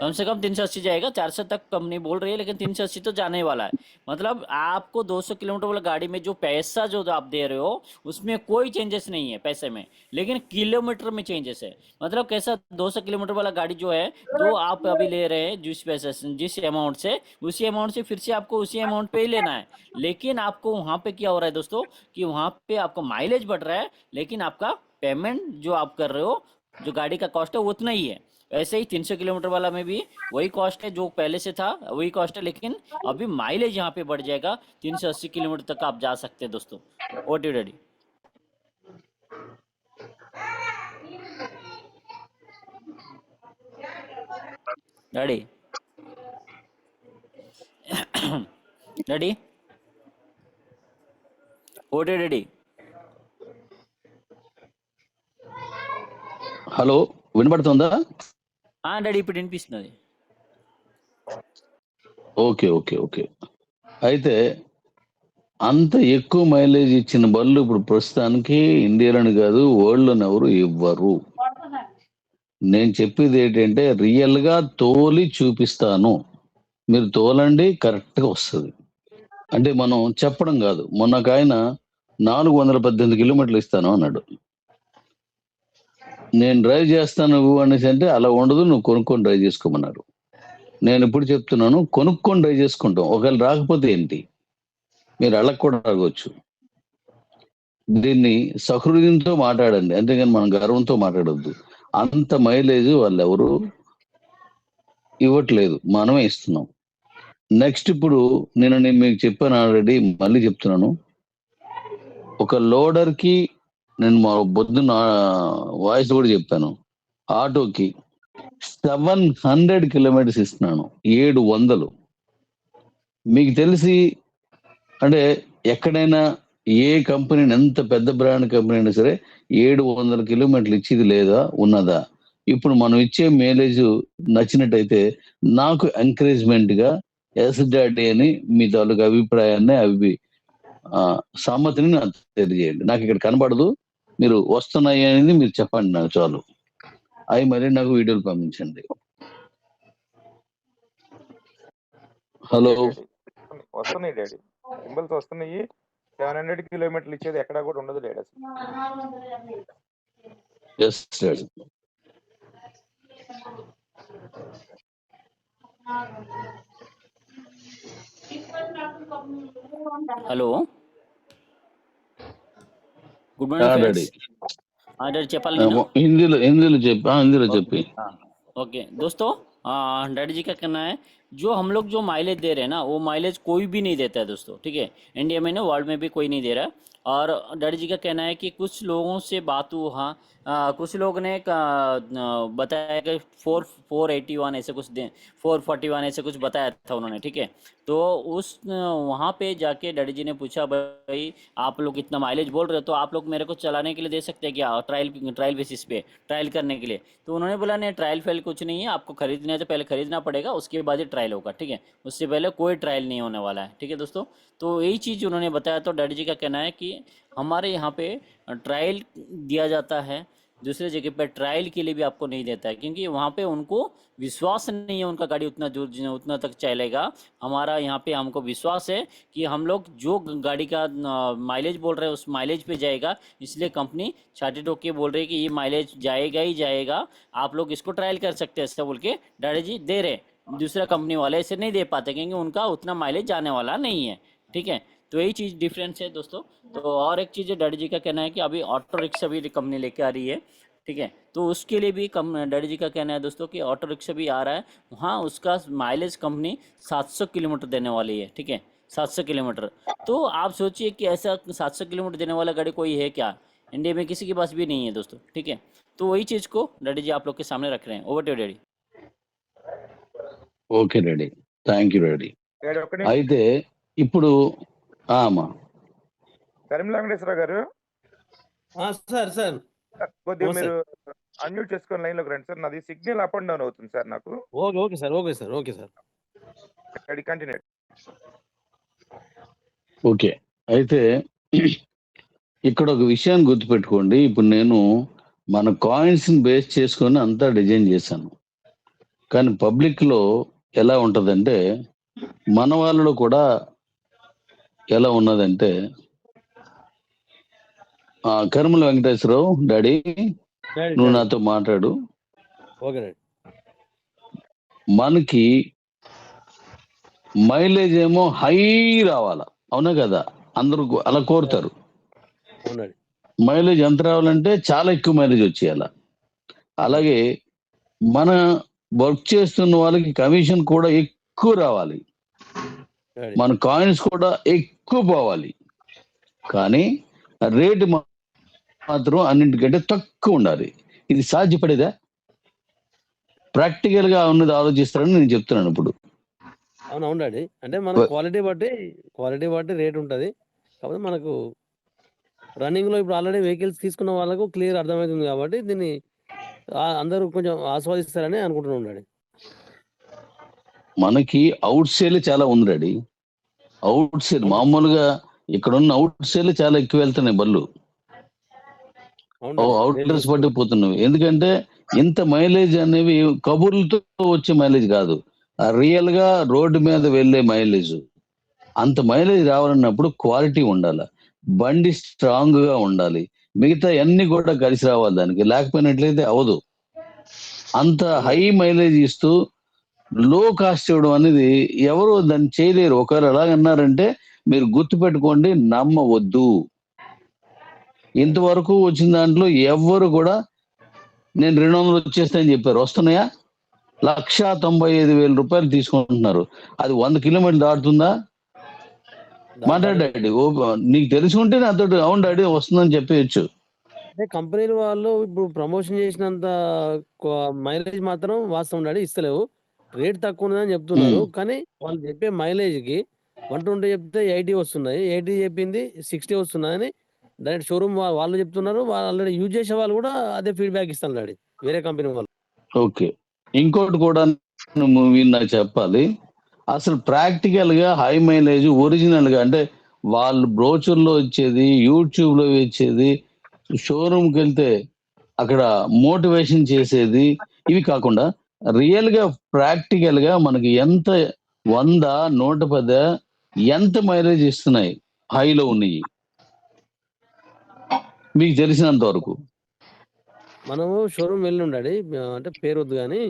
कम से कम 380 जाएगा, 400 तक कंपनी बोल रही है, लेकिन 380 तो जाने ही वाला है। मतलब आपको 200 किलोमीटर वाला गाड़ी में जो पैसा जो आप दे रहे हो उसमें कोई चेंजेस नहीं है पैसे में, लेकिन किलोमीटर में चेंजेस है। मतलब कैसा, 200 किलोमीटर वाला गाड़ी जो है, जो आप अभी ले रहे हैं जिस पैसे जिस अमाउंट से, उसी अमाउंट से फिर से आपको उसी अमाउंट पे ही लेना है। लेकिन आपको वहाँ पे क्या हो रहा है दोस्तों, कि वहाँ पे आपको माइलेज बढ़ रहा है, लेकिन आपका पेमेंट जो आप कर रहे हो, जो गाड़ी का कॉस्ट है वो उतना ही है। ऐसे ही 300 किलोमीटर वाला में भी वही कॉस्ट है, जो पहले से था वही कॉस्ट है, लेकिन अभी माइलेज यहाँ पे बढ़ जाएगा, 380 किलोमीटर तक आप जा सकते हैं दोस्तों। OT daddy. डैडी डैडी ఓటే డాడీ. హలో, వినపడుతుందా? డాడీ ఇప్పుడు వినిపిస్తున్నది. Okay okay okay. అయితే అంత ఎక్కువ మైలేజ్ ఇచ్చిన బళ్ళు ఇప్పుడు ప్రస్తుతానికి ఇండియాలోని కాదు, వరల్డ్ లోని ఎవరు ఇవ్వరు. నేను చెప్పేది ఏంటంటే రియల్ గా తోలి చూపిస్తాను, మీరు తోలండి, కరెక్ట్ గా వస్తుంది. అంటే మనం చెప్పడం కాదు. మొన్న ఒక ఆయన 418 కిలోమీటర్లు ఇస్తాను అన్నాడు. నేను డ్రైవ్ చేస్తాను నువ్వు అనేసి అంటే అలా ఉండదు, నువ్వు కొనుక్కొని డ్రైవ్ చేసుకోమన్నారు. నేను ఇప్పుడు చెప్తున్నాను, కొనుక్కొని డ్రైవ్ చేసుకుంటాం. ఒకవేళ రాకపోతే ఏంటి, మీరు అళ్ళకు కూడా అడగవచ్చు. దీన్ని సహృదయంతో మాట్లాడండి, అంతేగాని మనం గర్వంతో మాట్లాడొద్దు. అంత మైలేజ్ వాళ్ళు ఎవరు ఇవ్వట్లేదు, మనమే ఇస్తున్నాం. నెక్స్ట్ ఇప్పుడు నేను మీకు చెప్పాను ఆల్రెడీ, మళ్ళీ చెప్తున్నాను. ఒక లోడర్ కి నేను మా పొద్దున్న వాయిస్ కూడా చెప్పాను, ఆటోకి 700 కిలోమీటర్స్ ఇస్తున్నాను, 700. మీకు తెలిసి అంటే ఎక్కడైనా ఏ కంపెనీ, ఎంత పెద్ద బ్రాండ్ కంపెనీ అయినా సరే 700 కిలోమీటర్లు ఇచ్చేది లేదా, ఉన్నదా? ఇప్పుడు మనం ఇచ్చే మైలేజ్ నచ్చినట్టయితే నాకు ఎంకరేజ్మెంట్ గా ఎస్ డాడీ అని మీ తాలూకు అభిప్రాయాన్ని సమ్మతిని నాకు తెలియజేయండి. నాకు ఇక్కడ కనబడదు, మీరు వస్తున్నాయి అనేది మీరు చెప్పండి నాకు చాలు. అవి మరి నాకు వీడియోలు పంపించండి. హలో, వస్తున్నాయి డాడీ, సింబల్స్ వస్తున్నాయి. 700 కిలోమీటర్లు ఇచ్చేది ఎక్కడా కూడా ఉండదు డాడీ అసలు. Yes daddy. Hello, good morning daddy friends. Daddy చెప్పాలి నేను. హిందీలో చెప్పి. ओके दोस्तों, डैडी जी का कहना है जो हम लोग जो माइलेज दे रहे हैं ना, वो माइलेज कोई भी नहीं देता है दोस्तों, ठीक है। इंडिया में ना, वर्ल्ड में भी कोई नहीं दे रहा है। और डैडी जी का कहना है कि कुछ लोगों से बात हुआ, कुछ लोग ने बताया कि 481 ऐसे कुछ 441 ऐसे कुछ बताया था उन्होंने, ठीक है। तो उस वहाँ पे जाके डैडी जी ने पूछा, भाई आप लोग इतना माइलेज बोल रहे हो, तो आप लोग मेरे को चलाने के लिए दे सकते हैं क्या, ट्रायल बेसिस पे, ट्रायल करने के लिए। तो उन्होंने बोला नहीं, ट्रायल फेल कुछ नहीं है, आपको खरीदना है तो पहले खरीदना पड़ेगा, उसके बाद ही ट्रायल होगा, ठीक है। उससे पहले कोई ट्रायल नहीं होने वाला है, ठीक है दोस्तों। तो यही चीज़ उन्होंने बताया। तो डैडी जी का कहना है कि हमारे यहाँ पे ट्रायल दिया जाता है, दूसरे जगह पर ट्रायल के लिए भी आपको नहीं देता है, क्योंकि वहाँ पे उनको विश्वास नहीं है उनका गाड़ी उतना दूर उतना तक चलेगा। हमारा यहाँ पे हमको विश्वास है कि हम लोग जो गाड़ी का माइलेज बोल रहे हैं उस माइलेज पे जाएगा, इसलिए कंपनी छाती ठोक के बोल रही है कि ये माइलेज जाएगा ही जाएगा, आप लोग इसको ट्रायल कर सकते हैं, ऐसा बोल के डैडी जी दे रहे। दूसरा कंपनी वाले ऐसे नहीं दे पाते, क्योंकि उनका उतना माइलेज जाने वाला नहीं है, ठीक है। तो यही चीज़ डिफरेंस है दोस्तों। तो और एक चीज़ डैडी जी का कहना है कि अभी ऑटो रिक्शा भी कंपनी लेके आ रही है, ठीक है। तो उसके लिए भी कम डैडी जी का कहना है दोस्तों कि ऑटो रिक्शा भी आ रहा है, वहाँ उसका माइलेज कंपनी 700 किलोमीटर देने वाली है, ठीक है, 700 किलोमीटर। तो आप सोचिए कि ऐसा 700 किलोमीटर देने वाला गाड़ी कोई है क्या, इंडिया में किसी के पास भी नहीं है दोस्तों, ठीक है। तो वही चीज़ को डैडी जी आप लोग के सामने रख रहे हैं। Over to daddy. Okay daddy, thank you daddy. Daddy ఒక్క నిమిషం. అయితే ఇప్పుడు అమ్మా కరీం వెంకటేశ్వరరావు గారు, సార్ సార్ కొద్దిగా నమస్తే. మీరు అన్మ్యూట్ చేసుకొని లైన్ లోకి రండి సార్. నాది సిగ్నల్ అప్ అండ్ డౌన్ అవుతుంది సార్ నాకు. Okay sir daddy continue. Okay. అయితే ఇక్కడ ఒక విషయాన్ని గుర్తుపెట్టుకోండి. ఇప్పుడు నేను మన కాయిన్స్ బేస్ చేసుకొని అంతా డిజైన్ చేశాను, కానీ పబ్లిక్ లో ఎలా ఉంటదంటే, మన వాళ్ళలో కూడా ఎలా ఉన్నదంటే, కర్మల వెంకటేశ్వరరావు డాడీ నువ్వు నాతో మాట్లాడు. Okay daddy. మనకి మైలేజ్ ఏమో హై రావాలా, అవునా కదా? అందరూ అలా కోరుతారు. అవునండి. మైలేజ్ ఎంత రావాలంటే చాలా ఎక్కువ మైలేజ్ వచ్చేయాల. అలాగే మన వర్క్ చేస్తున్న వాళ్ళకి కమిషన్ కూడా ఎక్కువ రావాలి, మన కాయిన్స్ కూడా ఎక్కువ పోవాలి, కానీ రేటు మాత్రం అన్నింటికంటే తక్కువ ఉండాలి. ఇది సాధ్యపడేదా? ప్రాక్టికల్ గా ఉన్నది ఆలోచిస్తారని నేను చెప్తున్నాను ఇప్పుడు. అవును డాడీ. అంటే మన క్వాలిటీ బట్టి రేట్ ఉంటుంది. కాకపోతే మనకు రన్నింగ్ లో ఇప్పుడు ఆల్రెడీ వెహికల్స్ తీసుకున్న వాళ్ళకు క్లియర్ అర్థమవుతుంది కాబట్టి దీన్ని అందరూ కొంచెం ఆస్వాదిస్తారని అనుకుంటున్నాం డాడీ. మనకి అవుట్ సేల్ చాలా ఉంది డాడీ. అవుట్ సేల్ మామూలుగా ఇక్కడ ఉన్న అవుట్ సేల్ చాలా ఎక్కువ వెళ్తున్నాయి బళ్ళు. అవును డాడీ. అవుట్ డ్రెస్ వేకెల్స్ పట్టుకుపోతున్నవి. ఎందుకంటే ఇంత మైలేజ్ అనేవి కబుర్లతో వచ్చే మైలేజ్ కాదు. రియల్ గా రోడ్డు మీద వెళ్ళే మైలేజ్. అంత మైలేజ్ రావాలన్నప్పుడు క్వాలిటీ ఉండాలి. బండి స్ట్రాంగ్ గా ఉండాలి. మిగతా అన్ని కూడా కలిసి రావాలి దానికి. లేకపోయినట్లయితే అవదు. అంత అవును హై డాడీ. మైలేజ్ ఇస్తూ లో కాస్ట్ ఇవ్వడం అనేది ఎవరు దాన్ని చేయలేరు. ఒకవేళ అలాగన్నారంటే మీరు గుర్తుపెట్టుకోండి, నమ్మవద్దు. ఇంతవరకు వచ్చిన దాంట్లో ఎవ్వరు కూడా నేను 200 వచ్చేస్తాయని చెప్పారు. వస్తున్నాయా? 1,95,000 తీసుకుంటున్నారు. అది 100 కిలోమీటర్లు దాటుతుందా? మాట్లాడు దాటదు. డాడీ. నీకు తెలిసి ఉంటే నాతో అవును డాడీ వస్తుందని చెప్పేయచ్చు. అంటే కంపెనీలు వాళ్ళు ఇప్పుడు ప్రమోషన్ చేసినంత మైలేజ్ మాత్రం వాస్తవం డాడీ ఇస్తలేవు. రేట్ తక్కువ ఉన్నదని చెప్తున్నారు. ఉమ్, కానీ వాళ్ళు చెప్పే మైలేజ్‌కి 120 చెప్తే 80 వస్తున్నాయి. 80 చెప్పింది 60 వస్తున్నాయని డైరెక్ట్ షోరూమ్ వాళ్ళు చెప్తున్నారు. వాళ్ళు ఆల్రెడీ యూజ్ చేసే వాళ్ళు కూడా అదే ఫీడ్‌బ్యాక్ ఇస్తున్నారు డాడీ. వేరే కంపెనీ వాళ్ళు. ఓకే. ఇంకోటి కూడా మీరు నాకు చెప్పాలి. అసలు ప్రాక్టికల్ గా హై మైలేజ్ ఒరిజినల్ గా అంటే వాళ్ళు బ్రోచర్ లో వచ్చేది, యూట్యూబ్ లో వచ్చేది, షోరూమ్ కి వెళ్తే అక్కడ మోటివేషన్ చేసేది, ఇవి కాకుండా రియల్ గా ప్రాక్టికల్ గా మనకి ఎంత 100, 110 ఎంత మైలేజ్ ఇస్తున్నాయి హైలో ఉన్నాయి మీకు తెలిసినంత వరకు? మనము షోరూమ్ వెళ్ళినాం డాడీ. అంటే పేరొద్దు గానీ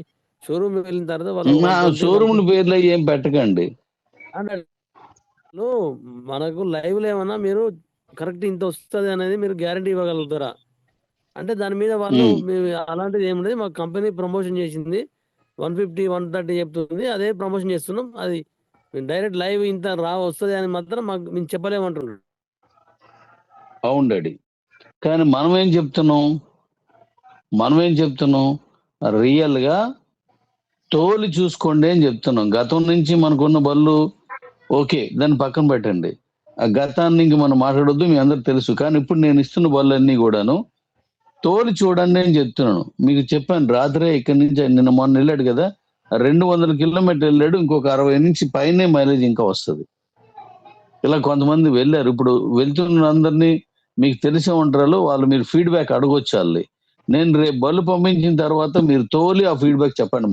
షోరూమ్ వెళ్ళిన తర్వాత వాళ్ళు 120, షోరూమ్ 150 పేర్లు ఏం పెట్టకండి. అన్నాడు. ఇప్పుడు మనకు లైవ్‌లో ఏమన్నా మీరు కరెక్ట్ ఇంత వస్తది అనేది మీరు గ్యారంటీ ఇవ్వగలుగుతారా? అంటే దాని మీద వాళ్ళు ఉమ్, అలాంటిది ఏముండదు. మాకు కంపెనీ ప్రమోషన్ చేసింది. 150, 130 చెప్తుంది. అదే ప్రమోషన్ చేస్తున్నాం. అది డైరెక్ట్ లైవ్ ఇంత వస్తది అని మాత్రం మేము చెప్పలేమంటున్నాడు. అవును డాడీ. కానీ మనం ఏం చెప్తున్నాం రియల్ గా తోలి చూసుకోండి అని చెప్తున్నాం. గతం నుంచి మనకున్న బళ్ళు ఓకే, దాన్ని పక్కన పెట్టండి. ఆ గతాన్ని ఇంక మనం మాట్లాడొద్దు, మీ అందరికి తెలుసు. కానీ ఇప్పుడు నేను ఇస్తున్న బళ్ళన్నీ కూడాను తోలి చూడండి అని చెప్తున్నాను. మీకు చెప్పాను రాత్రే ఇక్కడి నుంచి నిన్న మొన్న వెళ్ళాడు కదా, 200 కిలోమీటర్లు వెళ్ళాడు. ఇంకొక 60 నుంచి పైనే మైలేజ్ ఇంకా వస్తుంది. ఇలా కొంతమంది వెళ్ళారు. ఇప్పుడు వెళ్తున్న అందరినీ మీకు తెలిసే ఉంటారు వాళ్ళు, మీరు ఫీడ్బ్యాక్ అడగొచ్చు వాళ్ళని. నేను రేపు బళ్ళు పంపించిన తర్వాత మీరు తోలి ఆ ఫీడ్బ్యాక్ చెప్పండి.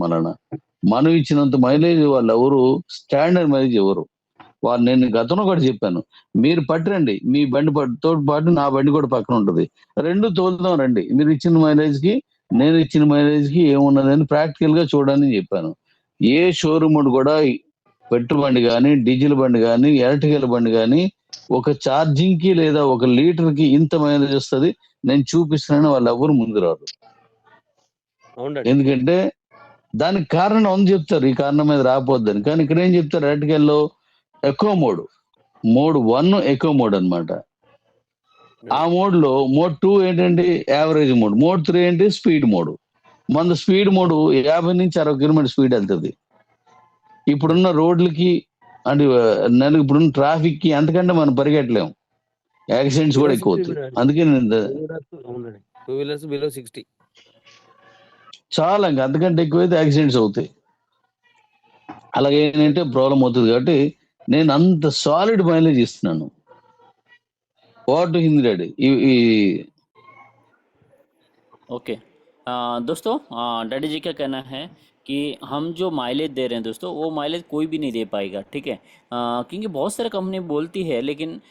మనం ఇచ్చినంత మైలేజ్ వాళ్ళు ఎవరు స్టాండర్డ్ మైలేజ్ ఎవరు వాళ్ళు. నేను గతంలో కూడా చెప్పాను, మీరు పట్టురండి మీ బండి తో పాటు నా బండి కూడా పక్కన ఉంటది, రెండు తోలుదాం రండి. మీరు ఇచ్చిన మైలేజ్ కి నేను ఇచ్చిన మైలేజ్ కి ఏమున్నదని ప్రాక్టికల్ గా చూడని చెప్పాను. ఏ షోరూమ్ కూడా పెట్రోల్ బండి కానీ, డీజిల్ బండి కానీ, ఎలక్ట్రికల్ బండి కానీ ఒక ఛార్జింగ్ కి లేదా ఒక లీటర్ కి ఇంత మైలేజ్ వస్తుంది నేను చూపిస్తున్నాను వాళ్ళు ఎవరు ముందు రారు. అవును డాడీ. ఎందుకంటే దానికి కారణం అని చెప్తారు, ఈ కారణం మీద రాపోద్దని. కానీ ఇక్కడ ఏం చెప్తారు, ఎలక్ట్రికల్లో ఎక్కువ మోడ్ 1 ఎక్కువ మోడ్ అన్నమాట. ఆ మోడ్ లో మోడ్ 2 ఏంటంటే యావరేజ్ మోడ్, మోడ్ 3 ఏంటి స్పీడ్ మోడ్. మన స్పీడ్ మోడ్ 50 నుంచి 60 కిలోమీటర్ స్పీడ్ వెళ్తుంది. ఇప్పుడున్న రోడ్లకి అంటే ఇప్పుడున్న ట్రాఫిక్ కి అంతకంటే మనం పరిగెట్టలేము. యాక్సిడెంట్స్ కూడా బిలో ఎక్కువ 60 అవుతాయి. డాడీ. అందుకే అవును డాడీ. 2 wheelers below 60. చాలా ఇంకా అంతకంటే ఎక్కువైతే యాక్సిడెంట్స్ అవుతాయి. అలాగే ఏంటంటే ప్రాబ్లం అవుతుంది. కాబట్టి నేను అంత సాలిడ్ మైలేజ్ ఇస్తున్నాను. వాట్ హిందీ డాడీ ఈ ओके। दोस्तों, डैडी जी का कहना है कि हम जो माइलेज दे रहे हैं दोस्तों, वो माइलेज कोई भी नहीं दे पाएगा, ठीक है। क्योंकि बहुत सारे कंपनी बोलती है लेकिन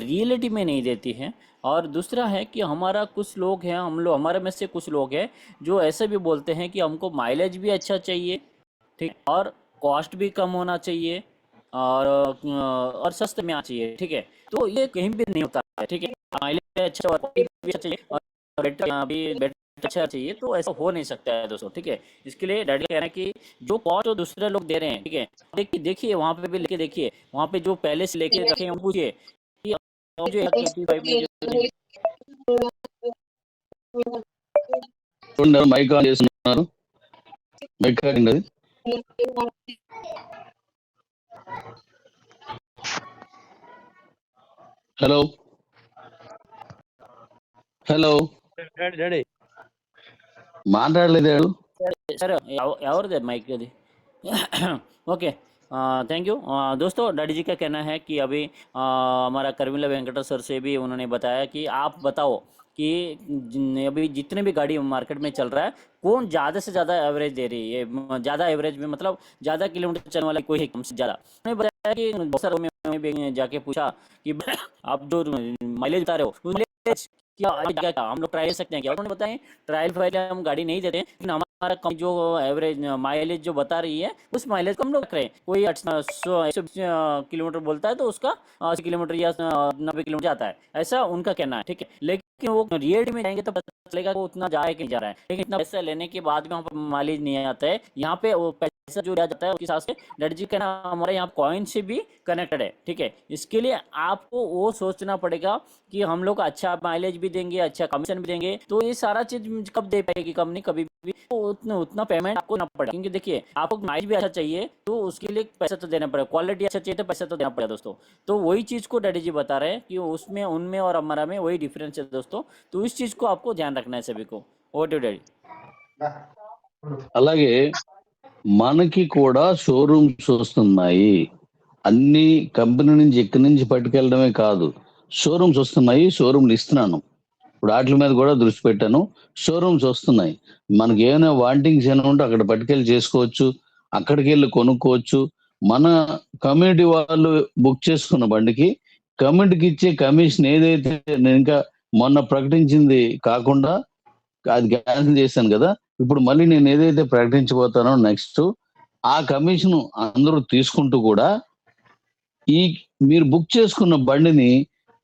रियलिटी में नहीं देती है। और दूसरा है कि हमारा कुछ लोग हैं, हमारे में से कुछ लोग हैं जो ऐसे भी बोलते हैं कि हमको माइलेज भी अच्छा चाहिए, ठीक है, और कॉस्ट भी कम होना चाहिए, और सस्ते में आना चाहिए, ठीक है। तो ये कहीं भी नहीं होता है, ठीक है। माइलेज अच्छा और quality भी अच्छा चाहिए और बैटरी भी बैटरी अच्छा चाहिए, तो ऐसा हो नहीं सकता है दोस्तों, ठीक है। इसके लिए डैडी कह रहे हैं कि जो कॉस्ट तो दूसरे लोग दे रहे हैं, ठीक है, देखिए वहाँ पे भी लेके देखिए, वहाँ पे जो पहले से लेके रखे हैं पूछिए कि जो 125 में जो మైక్ ఆన్ చేస్తున్నారు, మైక్ ఆన్ అది. హలో హలో డాడీ మాట్లాడలేదు. सर ఎవరిది మైక్ అది ओके। थैंक यू दोस्तों। डैडी जी का कहना है कि अभी हमारा कर्मिला वेंकटा सर से भी उन्होंने बताया कि आप बताओ कि अभी जितने भी गाड़ी मार्केट में चल रहा है, कौन ज़्यादा से ज़्यादा एवरेज दे रही है, ज़्यादा एवरेज में मतलब ज़्यादा किलोमीटर चलने वाला कोई है कम से ज़्यादा। उन्होंने बताया कि बहुत सारे में भी जाके पूछा कि आप जो माइलेज बता रहे हो, माइलेज क्या हम लोग ट्रायल सकते हैं क्या? उन्होंने बताया ट्रायल फाइल हम गाड़ी नहीं देते हैं, लेकिन हमारा कम जो एवरेज माइलेज जो बता रही है उस माइलेज को हम लोग रख रहे हैं। कोई 100 किलोमीटर बोलता है तो उसका 80 किलोमीटर या 90 किलोमीटर जाता है, ऐसा उनका कहना है, ठीक है। लेकिन वो रियलिटी में जाएंगे तो पता चलेगा वो उतना जा रहा है कि नहीं जा रहा है। लेकिन इतना पैसा लेने के बाद भी वहाँ पर माइलेज नहीं आता है। यहाँ पे वो पैसा जो दिया जाता है उसके हिसाब से डैडी जी कहना हमारे यहाँ कॉइन से भी कनेक्टेड है, ठीक है। इसके लिए आपको वो सोचना पड़ेगा कि हम लोग अच्छा माइलेज भी देंगे, अच्छा कमीशन भी देंगे, तो ये सारा चीज कब दे पाएगी कंपनी? कभी भी तो उतना पेमेंट आपको ना पड़ेगा, क्योंकि देखिए आपको माइलेज भी अच्छा चाहिए तो उसके लिए पैसा तो देना पड़ेगा, क्वालिटी अच्छा चाहिए तो पैसा तो देना पड़ेगा दोस्तों। तो वही चीज़ को डैडी जी बता रहे हैं कि उसमें उनमें और हमारा में वही डिफरेंस है दोस्तों। तो इस चीज़ को आपको ध्यान रखना है सभी को। ఓటు డాడీ అలాగే మనకి కూడా షోరూమ్స్ వస్తున్నాయి. అన్ని కంపెనీ నుంచి ఇక్కడి నుంచి పట్టుకెళ్ళడమే కాదు, షోరూమ్స్ వస్తున్నాయి, షోరూమ్లు ఇస్తున్నాను. ఇప్పుడు వాటి మీద కూడా దృష్టి పెట్టాను. షోరూమ్స్ వస్తున్నాయి. మనకి ఏమైనా వాంటింగ్స్ ఏమైనా ఉంటే అక్కడ పట్టుకెళ్ళి చేసుకోవచ్చు, అక్కడికి వెళ్ళి కొనుక్కోవచ్చు. మన కమ్యూనిటీ వాళ్ళు బుక్ చేసుకున్న బండికి కమ్యూనిటీకి ఇచ్చే కమిషన్ ఏదైతే నేను ఇంకా మొన్న ప్రకటించింది కాకుండా అది క్యాన్సిల్ చేశాను కదా, ఇప్పుడు మళ్ళీ నేను ఏదైతే ప్రకటించబోతానో నెక్స్ట్ ఆ కమిషన్ అందరూ తీసుకుంటూ కూడా ఈ మీరు బుక్ చేసుకున్న బండిని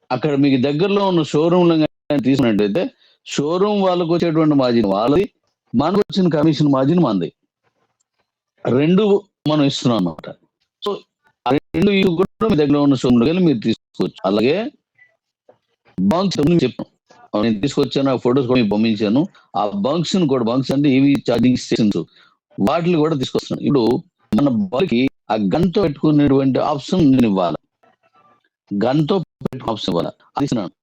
అక్కడ మీకు దగ్గరలో ఉన్న షోరూమ్ తీసుకున్నట్టయితే షోరూమ్ వాళ్ళకు వచ్చేటువంటి మార్జిన్ వాళ్ళది, మనకు వచ్చిన కమిషన్ మార్జిన్ మనది, రెండు మనం ఇస్తున్నాం అన్నమాట. సో ఆ రెండు ఇవి కూడా మీ దగ్గర ఉన్న షోరూమ్ వెళ్ళి మీరు తీసుకోవచ్చు. అలాగే బంక్స్ చెప్పాను, నేను తీసుకొచ్చాను, ఆ ఫొటోస్ కూడా మీకు పంపించాను. ఆ బంక్స్ కూడా, బంక్స్ అంటే ఈవీ ఛార్జింగ్ స్టేషన్స్, వాటిని కూడా తీసుకొస్తున్నాను. ఇప్పుడు మన బైక్కి ఆ గన్తో పెట్టుకునేటువంటి ఆప్షన్ నేను ఇవ్వాలి, గన్తో పెట్టుకునే ఆప్షన్ ఇవ్వాలి, అది ఇస్తున్నాను.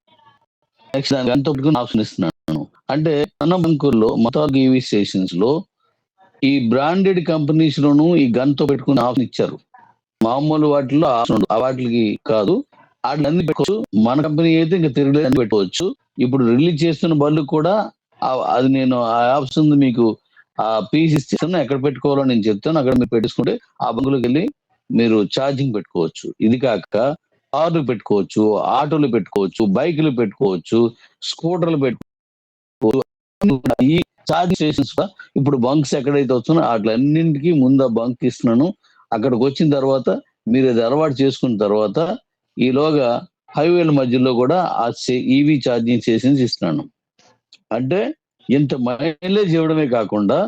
నెక్స్ట్ దాని గన్తో పెట్టుకునే ఆప్షన్ ఇస్తున్నాను. అంటే మన బంకుల్లో మొత్తం ఈవీ స్టేషన్స్ లో ఈ బ్రాండెడ్ కంపెనీస్ లోను ఈ గన్తో పెట్టుకునే ఆప్షన్ ఇచ్చారు. మామూలు వాటిలో ఆప్షన్ ఉండదు, ఆ వాటికి కాదు. వాటిని పెట్టుకోవచ్చు. మన కంపెనీ అయితే ఇంకా తిరగలేదు పెట్టుకోవచ్చు. ఇప్పుడు రిలీజ్ చేస్తున్న బళ్ళు కూడా అది నేను ఆ ఆప్షన్ మీకు ఆ పీస్ ఇస్తాను, ఎక్కడ పెట్టుకోవాలో నేను చెప్తాను, అక్కడ మీరు పెట్టుకుంటే ఆ బంకులోకి వెళ్ళి మీరు ఛార్జింగ్ పెట్టుకోవచ్చు. ఇది కాక కార్లు పెట్టుకోవచ్చు, ఆటోలు పెట్టుకోవచ్చు, బైకులు పెట్టుకోవచ్చు, స్కూటర్లు పెట్టుకోవచ్చు. ఈ ఛార్జింగ్ స్టేషన్స్ ఇప్పుడు బంక్స్ ఎక్కడైతే వస్తున్నా వాటిలన్నింటికి ముందు ఆ బంక్ ఇస్తున్నాను. అక్కడికి వచ్చిన తర్వాత మీరు అది అలవాటు చేసుకున్న తర్వాత ఈలోగా హైవేల మధ్యలో కూడా ఆ ఈవీ ఛార్జింగ్ స్టేషన్స్ ఇస్తున్నాను. అంటే ఇంత మైలేజ్ ఇవ్వడమే కాకుండా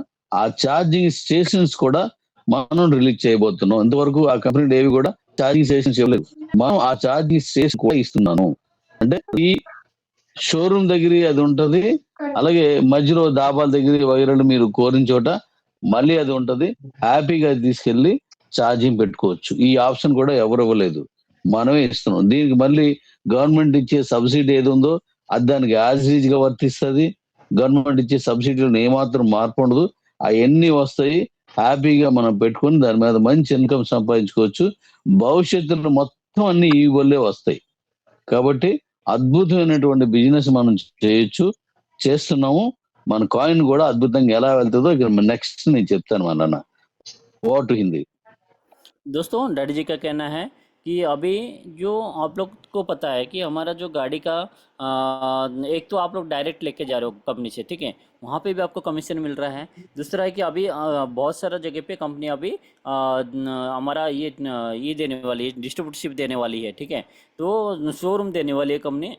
ఆ ఛార్జింగ్ స్టేషన్స్ కూడా మనం రిలీజ్ చేయబోతున్నాం. ఇంతవరకు ఆ కంపెనీ ఏవి కూడా ఛార్జింగ్ స్టేషన్స్ ఇవ్వలేదు, మనం ఆ ఛార్జింగ్ స్టేషన్ కూడా ఇస్తున్నాను. అంటే ఈ షోరూమ్ దగ్గర అది ఉంటది, అలాగే మధ్యలో దాబాల దగ్గర వైరల్ మీరు కోరిన చోట మళ్ళీ అది ఉంటది. హ్యాపీగా తీసుకెళ్లి ఛార్జింగ్ పెట్టుకోవచ్చు. ఈ ఆప్షన్ కూడా ఎవరు ఇవ్వలేదు, మనమే ఇస్తున్నాం. దీనికి మళ్ళీ గవర్నమెంట్ ఇచ్చే సబ్సిడీ ఏది ఉందో అది దానికి యాజ్ గా వర్తిస్తుంది. గవర్నమెంట్ ఇచ్చే సబ్సిడీలను ఏమాత్రం మార్పు ఉండదు, అవన్నీ వస్తాయి. హ్యాపీగా మనం పెట్టుకుని దాని మీద మంచి ఇన్కమ్ సంపాదించుకోవచ్చు. భవిష్యత్తులో మొత్తం అన్ని ఈ వల్లే వస్తాయి. కాబట్టి అద్భుతమైనటువంటి బిజినెస్ మనం చేయొచ్చు, చేస్తున్నాము. మన కాయిన్ కూడా అద్భుతంగా ఎలా వెళ్తుందో ఇక్కడ నెక్స్ట్ నేను చెప్తాను మన నాన్న. ఓటు హిందీ. दोस्तों डैडी जी का कहना है कि अभी जो आप लोग को पता है कि हमारा जो गाड़ी का एक तो आप लोग डायरेक्ट लेके जा रहे हो कंपनी से, ठीक है, वहाँ पे भी आपको कमीशन मिल रहा है। दूसरा है कि अभी बहुत सारा जगह पे कंपनी अभी हमारा ये देने वाली है, डिस्ट्रीब्यूटरशिप देने वाली है, ठीक है, तो शोरूम देने वाली है कंपनी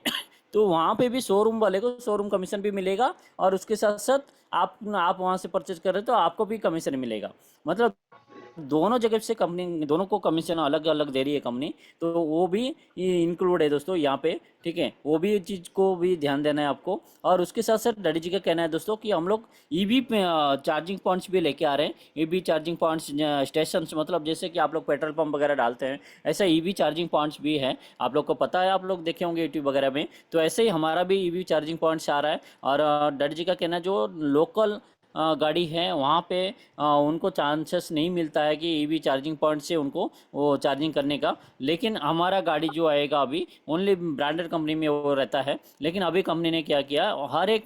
तो वहाँ पे भी शोरूम वाले को शोरूम कमीशन भी मिलेगा और उसके साथ साथ आप वहाँ से परचेज कर रहे हो तो आपको भी कमीशन मिलेगा। मतलब दोनों जगह से कंपनी दोनों को कमीशन अलग अलग दे रही है कंपनी, तो वो भी इंक्लूड है दोस्तों यहाँ पे, ठीक है। वो भी चीज़ को भी ध्यान देना है आपको। और उसके साथ साथ डैडी जी का कहना है दोस्तों कि हम लोग ईवी चार्जिंग पॉइंट्स भी लेके आ रहे हैं। ईवी चार्जिंग पॉइंट्स स्टेशन, मतलब जैसे कि आप लोग पेट्रोल पंप वगैरह डालते हैं, ऐसा ईवी चार्जिंग पॉइंट्स भी है। आप लोग को पता है, आप लोग देखे होंगे यूट्यूब वगैरह में, तो ऐसे ही हमारा भी ईवी चार्जिंग पॉइंट्स आ रहा है। और डैडी जी का कहना है जो लोकल गाड़ी है वहाँ पे उनको चांसेस नहीं मिलता है कि ईवी चार्जिंग पॉइंट से उनको वो चार्जिंग करने का। लेकिन हमारा गाड़ी जो आएगा अभी ओनली ब्रांडेड कंपनी में वो रहता है। लेकिन अभी कंपनी ने क्या किया, हर एक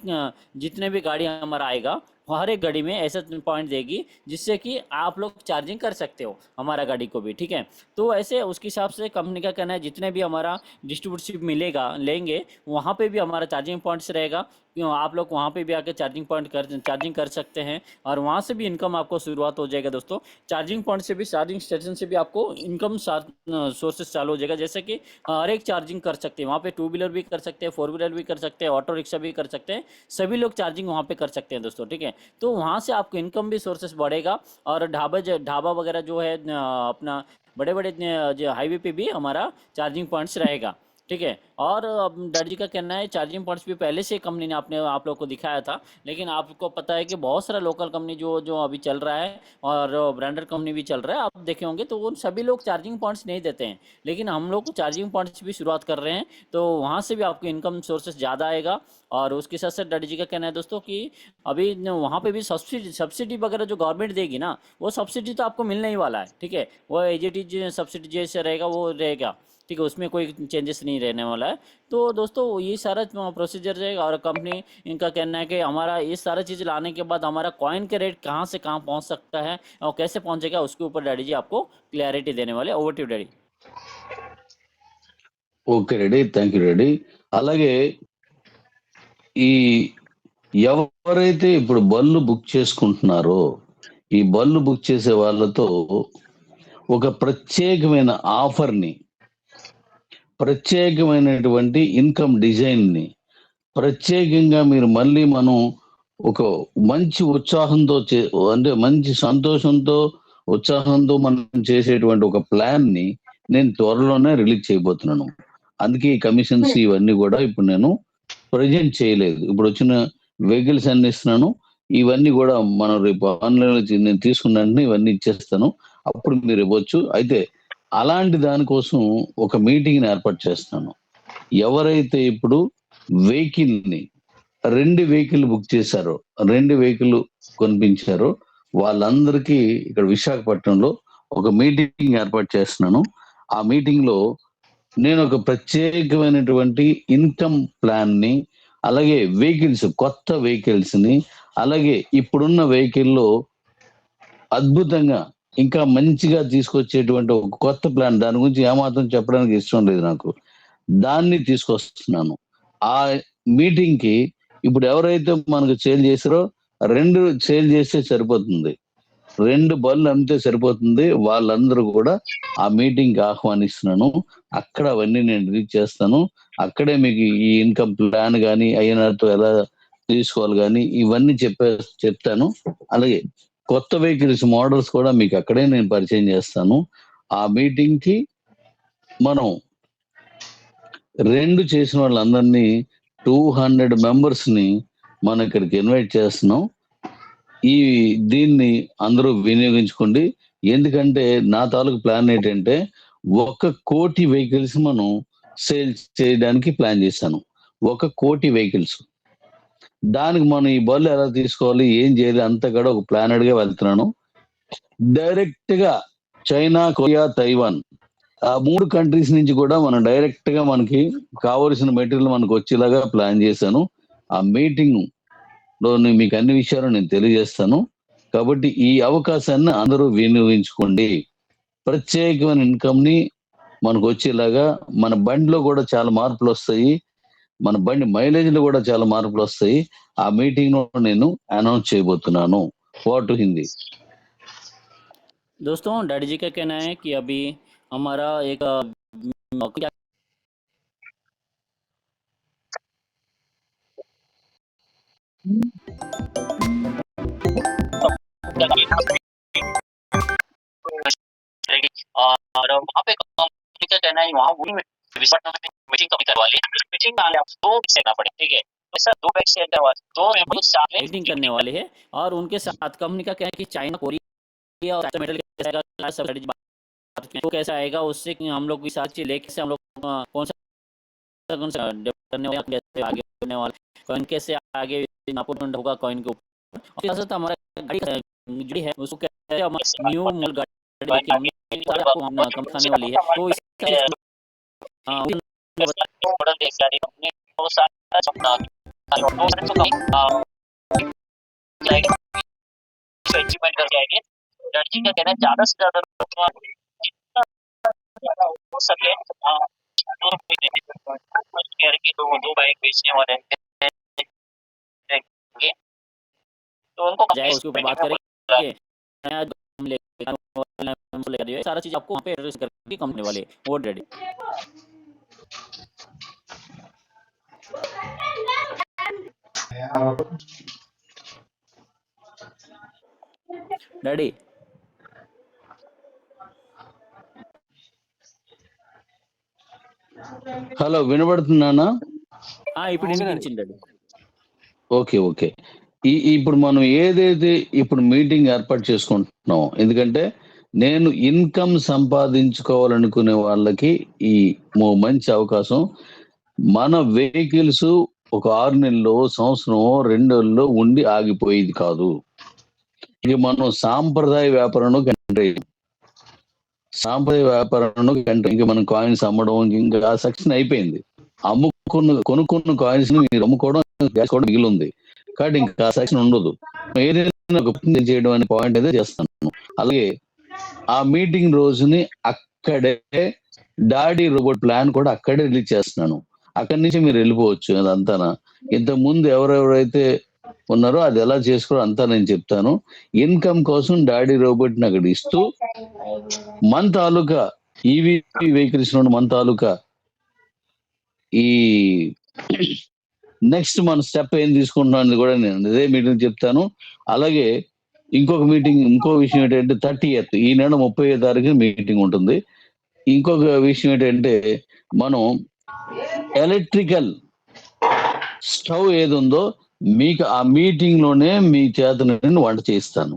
जितने भी गाड़ी हमारा आएगा हर एक गाड़ी में ऐसा पॉइंट देगी जिससे कि आप लोग चार्जिंग कर सकते हो हमारा गाड़ी को भी, ठीक है। तो ऐसे उसके हिसाब से कंपनी का कहना है जितने भी हमारा डिस्ट्रीब्यूटरशिप मिलेगा लेंगे वहाँ पे भी हमारा चार्जिंग पॉइंट्स रहेगा। क्यों आप लोग वहाँ पे भी आके चार्जिंग कर सकते हैं और वहाँ से भी इनकम आपको शुरुआत हो जाएगा दोस्तों। चार्जिंग पॉइंट से भी, चार्जिंग स्टेशन से भी आपको इनकम सोर्सेस चालू हो जाएगा। जैसे कि हर एक चार्जिंग कर सकते हैं वहाँ पे, टू व्हीलर भी कर सकते हैं, फोर व्हीलर भी कर सकते हैं, ऑटो रिक्शा भी कर सकते हैं, सभी लोग चार्जिंग वहाँ पे कर सकते हैं दोस्तों, ठीक है। तो वहाँ से आपको इनकम भी सोर्सेस बढ़ेगा। और ढाबा वगैरह जो है अपना बड़े बड़े जो हाईवे पे भी हमारा चार्जिंग पॉइंट्स रहेगा, ठीक है। और अब डैड जी का कहना है चार्जिंग पॉइंट्स भी पहले से कंपनी ने आपने आप लोग को दिखाया था, लेकिन आपको पता है कि बहुत सारा लोकल कंपनी जो जो अभी चल रहा है और ब्रांडेड कंपनी भी चल रहा है, आप देखे होंगे तो उन सभी लोग चार्जिंग पॉइंट्स नहीं देते हैं। लेकिन हम लोग चार्जिंग पॉइंट्स भी शुरुआत कर रहे हैं, तो वहाँ से भी आपको इनकम सोर्सेस ज़्यादा आएगा। और उसके साथ साथ डैडी जी का कहना है दोस्तों कि अभी वहाँ पे भी सब्सिडी वगैरह जो गवर्नमेंट देगी ना, वो सब्सिडी तो आपको मिलने ही वाला है, ठीक है। वो एज इट इज सब्सिडी जैसे रहेगा वो रहेगा, ठीक है, उसमें कोई चेंजेस नहीं रहने वाला है। तो दोस्तों ये सारा प्रोसीजर रहेगा। और कंपनी इनका कहना है कि हमारा ये सारा चीज़ लाने के बाद हमारा कॉइन के रेट कहाँ से कहाँ पहुँच सकता है और कैसे पहुँचेगा उसके ऊपर डैडी जी आपको क्लैरिटी देने वाले। Over to daddy. Okay Reddy, thank you Reddy. అలాగే ఈ ఎవరైతే ఇప్పుడు బళ్ళు బుక్ చేసుకుంటున్నారో ఈ బళ్ళు బుక్ చేసే వాళ్ళతో ఒక ప్రత్యేకమైన ఆఫర్ని, ప్రత్యేకమైనటువంటి ఇన్కమ్ డిజైన్ని ప్రత్యేకంగా మీరు మళ్ళీ మనం ఒక మంచి ఉత్సాహంతో అంటే మంచి సంతోషంతో ఉత్సాహంతో మనం చేసేటువంటి ఒక ప్లాన్ ని నేను త్వరలోనే రిలీజ్ చేయబోతున్నాను. అందుకే ఈ కమిషన్స్ ఇవన్నీ కూడా ఇప్పుడు నేను ప్రజెంట్ చేయలేదు. ఇప్పుడు వచ్చిన వెహికల్స్ అన్ని ఇస్తున్నాను. ఇవన్నీ కూడా మనం రేపు ఆన్లైన్ లో నేను తీసుకున్న వెంటనే ఇవన్నీ ఇచ్చేస్తాను. అప్పుడు మీరు ఇవ్వచ్చు. అయితే అలాంటి దానికోసం ఒక మీటింగ్ ని ఏర్పాటు చేస్తున్నాను. ఎవరైతే ఇప్పుడు వెహికల్ ని 2 వెహికల్ బుక్ చేశారో, 2 వెహికల్ కొనిపించారో వాళ్ళందరికీ ఇక్కడ విశాఖపట్నంలో ఒక మీటింగ్ ఏర్పాటు చేస్తున్నాను. ఆ మీటింగ్ లో నేను ఒక ప్రత్యేకమైనటువంటి ఇన్కమ్ ప్లాన్ ని, అలాగే వెహికల్స్, కొత్త వెహికల్స్ ని, అలాగే ఇప్పుడున్న వెహికల్లో అద్భుతంగా ఇంకా మంచిగా తీసుకొచ్చేటువంటి ఒక కొత్త ప్లాన్, దాని గురించి ఏమాత్రం చెప్పడానికి ఇష్టం లేదు నాకు, దాన్ని తీసుకొస్తున్నాను. ఆ మీటింగ్ కి ఇప్పుడు ఎవరైతే మనకు సేల్ చేసారో 2 సేల్ చేస్తే సరిపోతుంది, 2 బళ్ళు అమ్మితే సరిపోతుంది. వాళ్ళందరూ కూడా ఆ మీటింగ్ కి ఆహ్వానిస్తున్నాను. అక్కడ అవన్నీ నేను రీచ్ చేస్తాను. అక్కడే మీకు ఈ ఇన్కమ్ ప్లాన్ గానీ ఐఎన్ఆర్ ఎలా తీసుకోవాలి గానీ ఇవన్నీ చెప్తాను. అలాగే కొత్త వెహికల్స్ మోడల్స్ కూడా మీకు అక్కడే నేను పరిచయం చేస్తాను. ఆ మీటింగ్ కి మనం 2 చేసిన వాళ్ళందరినీ 200 మెంబర్స్ ని మనం ఇక్కడికి ఇన్వైట్ చేస్తున్నాం. దీన్ని అందరూ వినియోగించుకోండి. ఎందుకంటే నా తాలూకు ప్లాన్ ఏంటంటే 1 కోటి వెహికల్స్ మనం సేల్ చేయడానికి ప్లాన్ చేశాను. 1 కోటి వెహికల్స్. దానికి మనం ఈ బళ్ళు ఎలా తీసుకోవాలి, ఏం చేయాలి అంతా కూడా ఒక ప్లానెడ్ గా వెళ్తున్నాను. డైరెక్ట్ గా చైనా, కొరియా, తైవాన్ ఆ 3 కంట్రీస్ నుంచి కూడా మనం డైరెక్ట్ గా మనకి కావలసిన మెటీరియల్ మనకు వచ్చేలాగా ప్లాన్ చేశాను. ఆ మీటింగ్ లో మీకు అన్ని విషయాలు నేను తెలియజేస్తాను. కాబట్టి ఈ అవకాశాన్ని అందరూ వినియోగించుకోండి. ప్రత్యేకమైన ఇన్కమ్ ని మనకు వచ్చేలాగా మన బండిలో కూడా చాలా మార్పులు వస్తాయి, మన బండి మైలేజ్ లో కూడా చాలా మార్పులు వస్తాయి. ఆ మీటింగ్ లో నేను అనౌన్స్ చేయబోతున్నాను. Over to Hindi. दोस्तों डैडी जी का कहना है कि अभी हमारा एक क्या और वहाँ पे कंपनी का कहना है वहाँ वही विशाखापट्टनम में मीटिंग कभी करवा ली, मीटिंग आने आप 2 बैच करना पड़े, ठीक है। ऐसा 2 बैच से 2 मेंबर्स साथ में मीटिंग करने वाले हैं। और उनके साथ कंपनी का कहना है कि चाइना, कोरिया और मेटल कैसा आएगा, सब strategy बात की। तो कैसा आएगा उससे कि हम लोग भी साथ चीज लेके से हम लोग कौन सा डेवलप करने वाले, कैसे आगे बढ़ने वाले, कॉइन कैसे आगे इंप्रूवमेंट होगा कॉइन के और साथ हमारा गाड़ी जो है उसको क्या है, हम न्यू मॉडल गाड़ी लेके हमने सारे आपको हम कम खाने वाली है, तो इसका मॉडल देख रहे हैं वो सारा सपना तो अचीवमेंट करके आएंगे। लड़की का कहना है ज्यादा से ज्यादा हो सके दो बाइक बेचने वाले हैं तो उनको जाए उसके ऊपर बात करेंगे। नया हम लेकर दिए सारा चीज आपको वहाँ पे एड्रेस करके कंपनी वाले वो रेडी। Daddy hello వినబడుతున్నానా? ఇప్పుడు వినిపించింది డాడీ. Okay okay. ఇప్పుడు మనం ఏదైతే ఇప్పుడు మీటింగ్ ఏర్పాటు చేసుకుంటున్నాం, ఎందుకంటే నేను ఇన్కమ్ సంపాదించుకోవాలనుకునే వాళ్ళకి ఈ మంచి అవకాశం. మన వెహికల్స్ ఒక 6 నెలల్లో, సంవత్సరం, 2 నెలల్లో ఉండి ఆగిపోయేది కాదు. ఇక మనం సాంప్రదాయ వ్యాపారంలో ఇంక మనం కాయిన్స్ అమ్మడం ఇంకా ఆ సెక్షన్ అయిపోయింది. కొనుక్కున్న కాయిన్స్ ని మీరు అమ్ముకోవడం కూడా మిగిలి ఉంది కాబట్టి ఇంకా ఆ సెక్షన్ ఉండదు. ఏదైనా ఒక చేయడం అనే పాయింట్ అయితే చేస్తాను. అలాగే ఆ మీటింగ్ రోజుని అక్కడే డాడీ రోబోట్ ప్లాన్ కూడా అక్కడే రిలీజ్ చేస్తున్నాను. అక్కడి నుంచి మీరు వెళ్ళిపోవచ్చు. అదంతా ఇంతకు ముందు ఎవరెవరైతే ఉన్నారో అది ఎలా చేసుకోవాలో అంతా నేను చెప్తాను. ఇన్కమ్ కోసం డాడీ రోబోట్ ని అక్కడ ఇస్తూ మన తాలూకా ఈవీ వెహికల్స్ మన తాలూకా ఈ నెక్స్ట్ మన స్టెప్ ఏం తీసుకుంటున్నాను కూడా నేను అదే మీటింగ్ చెప్తాను. అలాగే ఇంకో విషయం ఏంటంటే 30th ఈ నెల 30వ తారీఖు మీటింగ్ ఉంటుంది. ఇంకొక విషయం ఏంటంటే మనం ఎలక్ట్రికల్ స్టవ్ ఏది ఉందో మీకు ఆ మీటింగ్ లోనే మీ చేత నేను వంట చేయిస్తాను.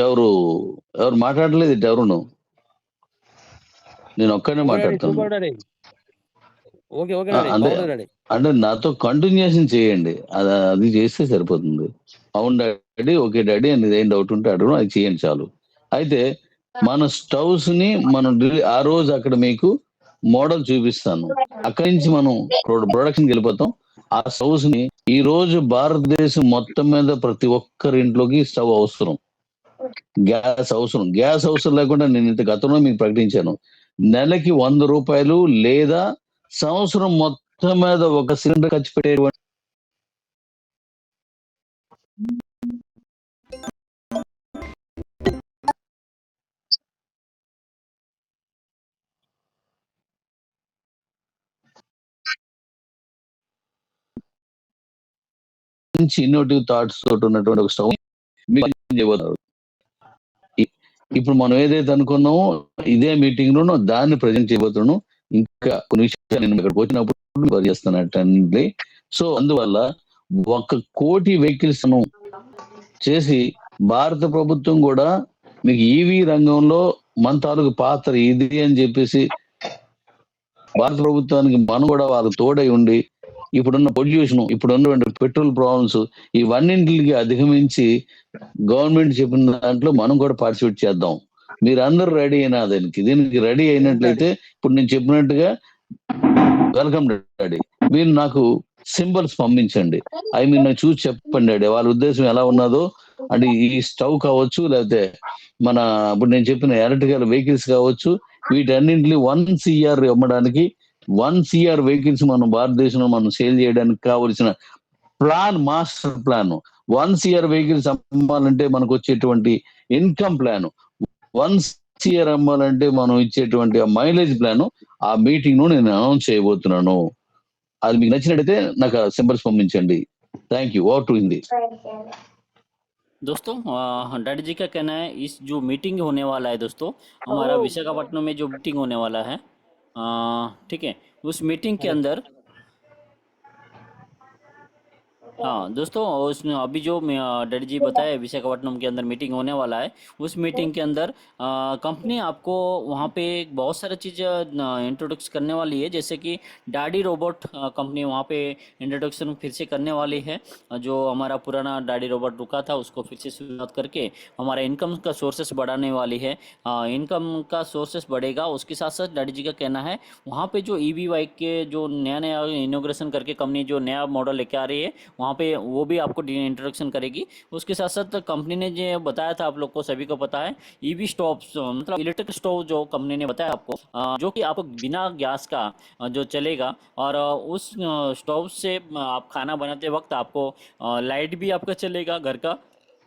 ఎవరు మాట్లాడలేదు ఎవరును, నేను ఒక్కనే మాట్లాడతాను. అంటే నాతో కంటిన్యూషన్ చేయండి, అది చేస్తే సరిపోతుంది. అవును డాడీ, ఓకే డాడీ అని ఏం డౌట్ ఉంటే అడగడం, అది చేయండి చాలు. అయితే మన స్టవ్స్ ని మనం ఆ రోజు అక్కడ మీకు మోడల్ చూపిస్తాను. అక్కడి నుంచి మనం ప్రొడక్షన్ వెళ్ళిపోతాం. ఆ స్టవ్స్ ని ఈ రోజు భారతదేశం మొత్తం మీద ప్రతి ఒక్కరి ఇంట్లోకి స్టవ్ అవసరం, గ్యాస్ అవసరం లేకుండా నేను ఇంత గతంలో మీకు ప్రకటించాను. నెలకి 100 రూపాయలు లేదా సంవత్సరం మొత్తం మీద ఒక సిలిండర్ ఖర్చు పెట్టేటువంటి ఇన్నోటివ్ థాట్స్ తోటి ఉన్నటువంటి ఒక స్టవ్ చేయబోతున్నారు. ఇప్పుడు మనం ఏదైతే అనుకున్నామో ఇదే మీటింగ్ లోనూ దాన్ని ప్రజెంట్ చేయబోతున్నాను. ఇంకా కొన్ని విషయాలు నేను ఇక్కడికి వచ్చినప్పుడు చేస్తాను. సో అందువల్ల 1 కోటి వెహికల్స్ చేసి భారత ప్రభుత్వం కూడా మీకు ఈవీ రంగంలో మన తాలూకు పాత్ర ఇది అని చెప్పేసి భారత ప్రభుత్వానికి మనం కూడా వాళ్ళకి తోడై ఉండి ఇప్పుడున్న పొల్యూషన్, ఇప్పుడున్నటువంటి పెట్రోల్ ప్రాబ్లమ్స్ ఇవన్నింటికి అధిగమించి గవర్నమెంట్ చెప్పిన దాంట్లో మనం కూడా పార్టిసిపేట్ చేద్దాం. మీరందరూ రెడీ అయినా దీనికి రెడీ అయినట్లయితే ఇప్పుడు నేను చెప్పినట్టుగా వెల్కమ్ డాడీ, మీరు నాకు సింబల్స్ పంపించండి. అవి మీరు నాకు చూసి చెప్పండి డాడీ, వాళ్ళ ఉద్దేశం ఎలా ఉన్నదో. అంటే ఈ స్టవ్ కావచ్చు, లేకపోతే మన ఇప్పుడు నేను చెప్పిన ఎలక్ట్రికల్ వెహికల్స్ కావచ్చు, వీటన్నింటినీ 1 CR అమ్మడానికి 1 CR వెహికల్స్ మనం భారతదేశంలో మనం సేల్ చేయడానికి కావలసిన plan, master plan. 1 CR vehicles అమ్మాలంటే మనకు వచ్చేటువంటి ఇన్కమ్ ప్లాన్, 1 CR అమ్మాలంటే మనం ఇచ్చేటువంటి ఆ మైలేజ్ ప్లాన్ ఆ మీటింగ్ ను నేను అనౌన్స్ చేయబోతున్నాను. అది మీకు నచ్చినట్టయితే నాకు సింబల్స్ పంపించండి. Thank you. Over to Hindi. दोस्तों डैडी जी का कहना है इस जो मीटिंग होने वाला है दोस्तों, हमारा विशाखापट्टनम में जो मीटिंग होने वाला है, ठीक है, उस मीटिंग के अंदर हाँ, दोस्तों उसमें अभी जो डैडी जी बताए विशाखापट्टनम के अंदर मीटिंग होने वाला है, उस मीटिंग के अंदर कंपनी आपको वहाँ पे बहुत सारी चीज़ें इंट्रोडक्स करने वाली है, जैसे कि डाडी रोबोट कंपनी वहाँ पे इंट्रोडक्शन फिर से करने वाली है। जो हमारा पुराना डाडी रोबोट रुका था उसको फिर से शुरुआत करके हमारा इनकम का सोर्सेस बढ़ाने वाली है। इनकम का सोर्सेस बढ़ेगा, उसके साथ साथ डैडी जी का कहना है वहाँ पे जो ईवी बाइक के जो नया नया इनोग्रेशन करके कंपनी जो नया मॉडल लेके आ रही है वहाँ पे वो भी आपको इंट्रोडक्शन करेगी। उसके साथ साथ कंपनी ने जो बताया था आप लोग को सभी को पता है, ईवी स्टोव मतलब इलेक्ट्रिक स्टोव जो कंपनी ने बताया आपको, जो कि आपको बिना गैस का जो चलेगा, और उस स्टोव से आप खाना बनाते वक्त आपको लाइट भी आपका चलेगा घर का,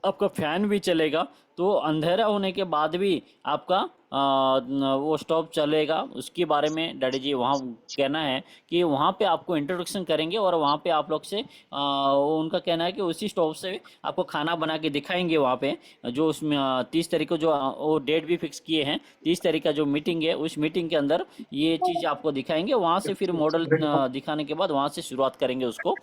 आपका फैन भी चलेगा, तो अंधेरा होने के बाद भी आपका वो स्टोव चलेगा। उसके बारे में डैडी जी वहाँ कहना है कि वहाँ पे आपको इंट्रोडक्शन करेंगे और वहाँ पे आप लोग से उनका कहना है कि उसी स्टोव से आपको खाना बना के दिखाएंगे वहाँ पे। जो उसमें 30 तारीख को जो वो डेट भी फिक्स किए हैं, 30 तारीख का जो मीटिंग है उस मीटिंग के अंदर ये चीज़ आपको दिखाएंगे। वहाँ से फिर मॉडल दिखाने के बाद वहाँ से शुरुआत करेंगे उसको।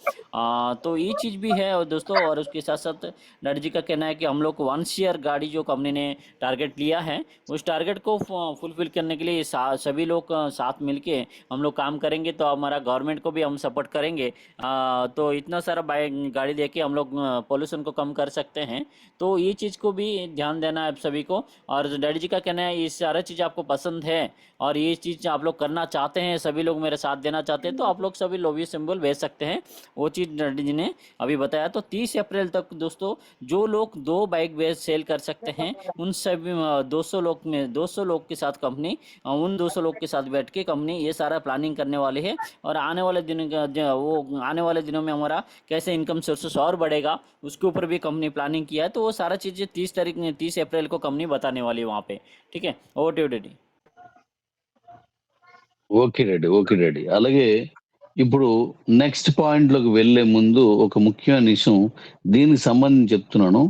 तो ये चीज़ भी है और दोस्तों, और उसके साथ साथ डैडी जी का कहना है कि हम लोग 1 ईयर गाड़ी जो कंपनी ने टारगेट लिया है उस टारगेट को फुलफिल करने के लिए सभी लोग साथ मिलके हम लोग काम करेंगे, तो हमारा गवर्नमेंट को भी हम सपोर्ट करेंगे। तो इतना सारा बाइक गाड़ी लेके हम लोग पोल्यूशन को कम कर सकते हैं। तो ये चीज़ को भी ध्यान देना है आप सभी को। और डैडी जी का कहना है ये सारा चीज़ आपको पसंद है और ये चीज़ आप लोग करना चाहते हैं, सभी लोग मेरे साथ देना चाहते हैं, तो आप लोग सभी लोभी सिंबल भेज सकते हैं। वो चीज़ डैडी जी ने अभी बताया। तो 30 अप्रैल तक दोस्तों जो लोग 2 बाइक बेच सेल कर सकते हैं उन सभी 200 लोग के साथ कंपनी उन 200 लोग के साथ बैठ के कंपनी ये सारा प्लानिंग करने वाली है। और आने वाले दिन वो आने वाले दिनों में हमारा कैसे इनकम सोर्सेस और बढ़ेगा उसके ऊपर भी कंपनी प्लानिंग किया है। तो वो सारा चीज़ें 30 अप्रैल को कंपनी बताने वाली है वहाँ पे। ठीक है, over to daddy. Okay Reddy. అలాగే ఇప్పుడు నెక్స్ట్ పాయింట్‌లోకి వెళ్ళే ముందు ఒక ముఖ్యమైన విషయం దీనికి సంబంధించి చెప్తున్నాను.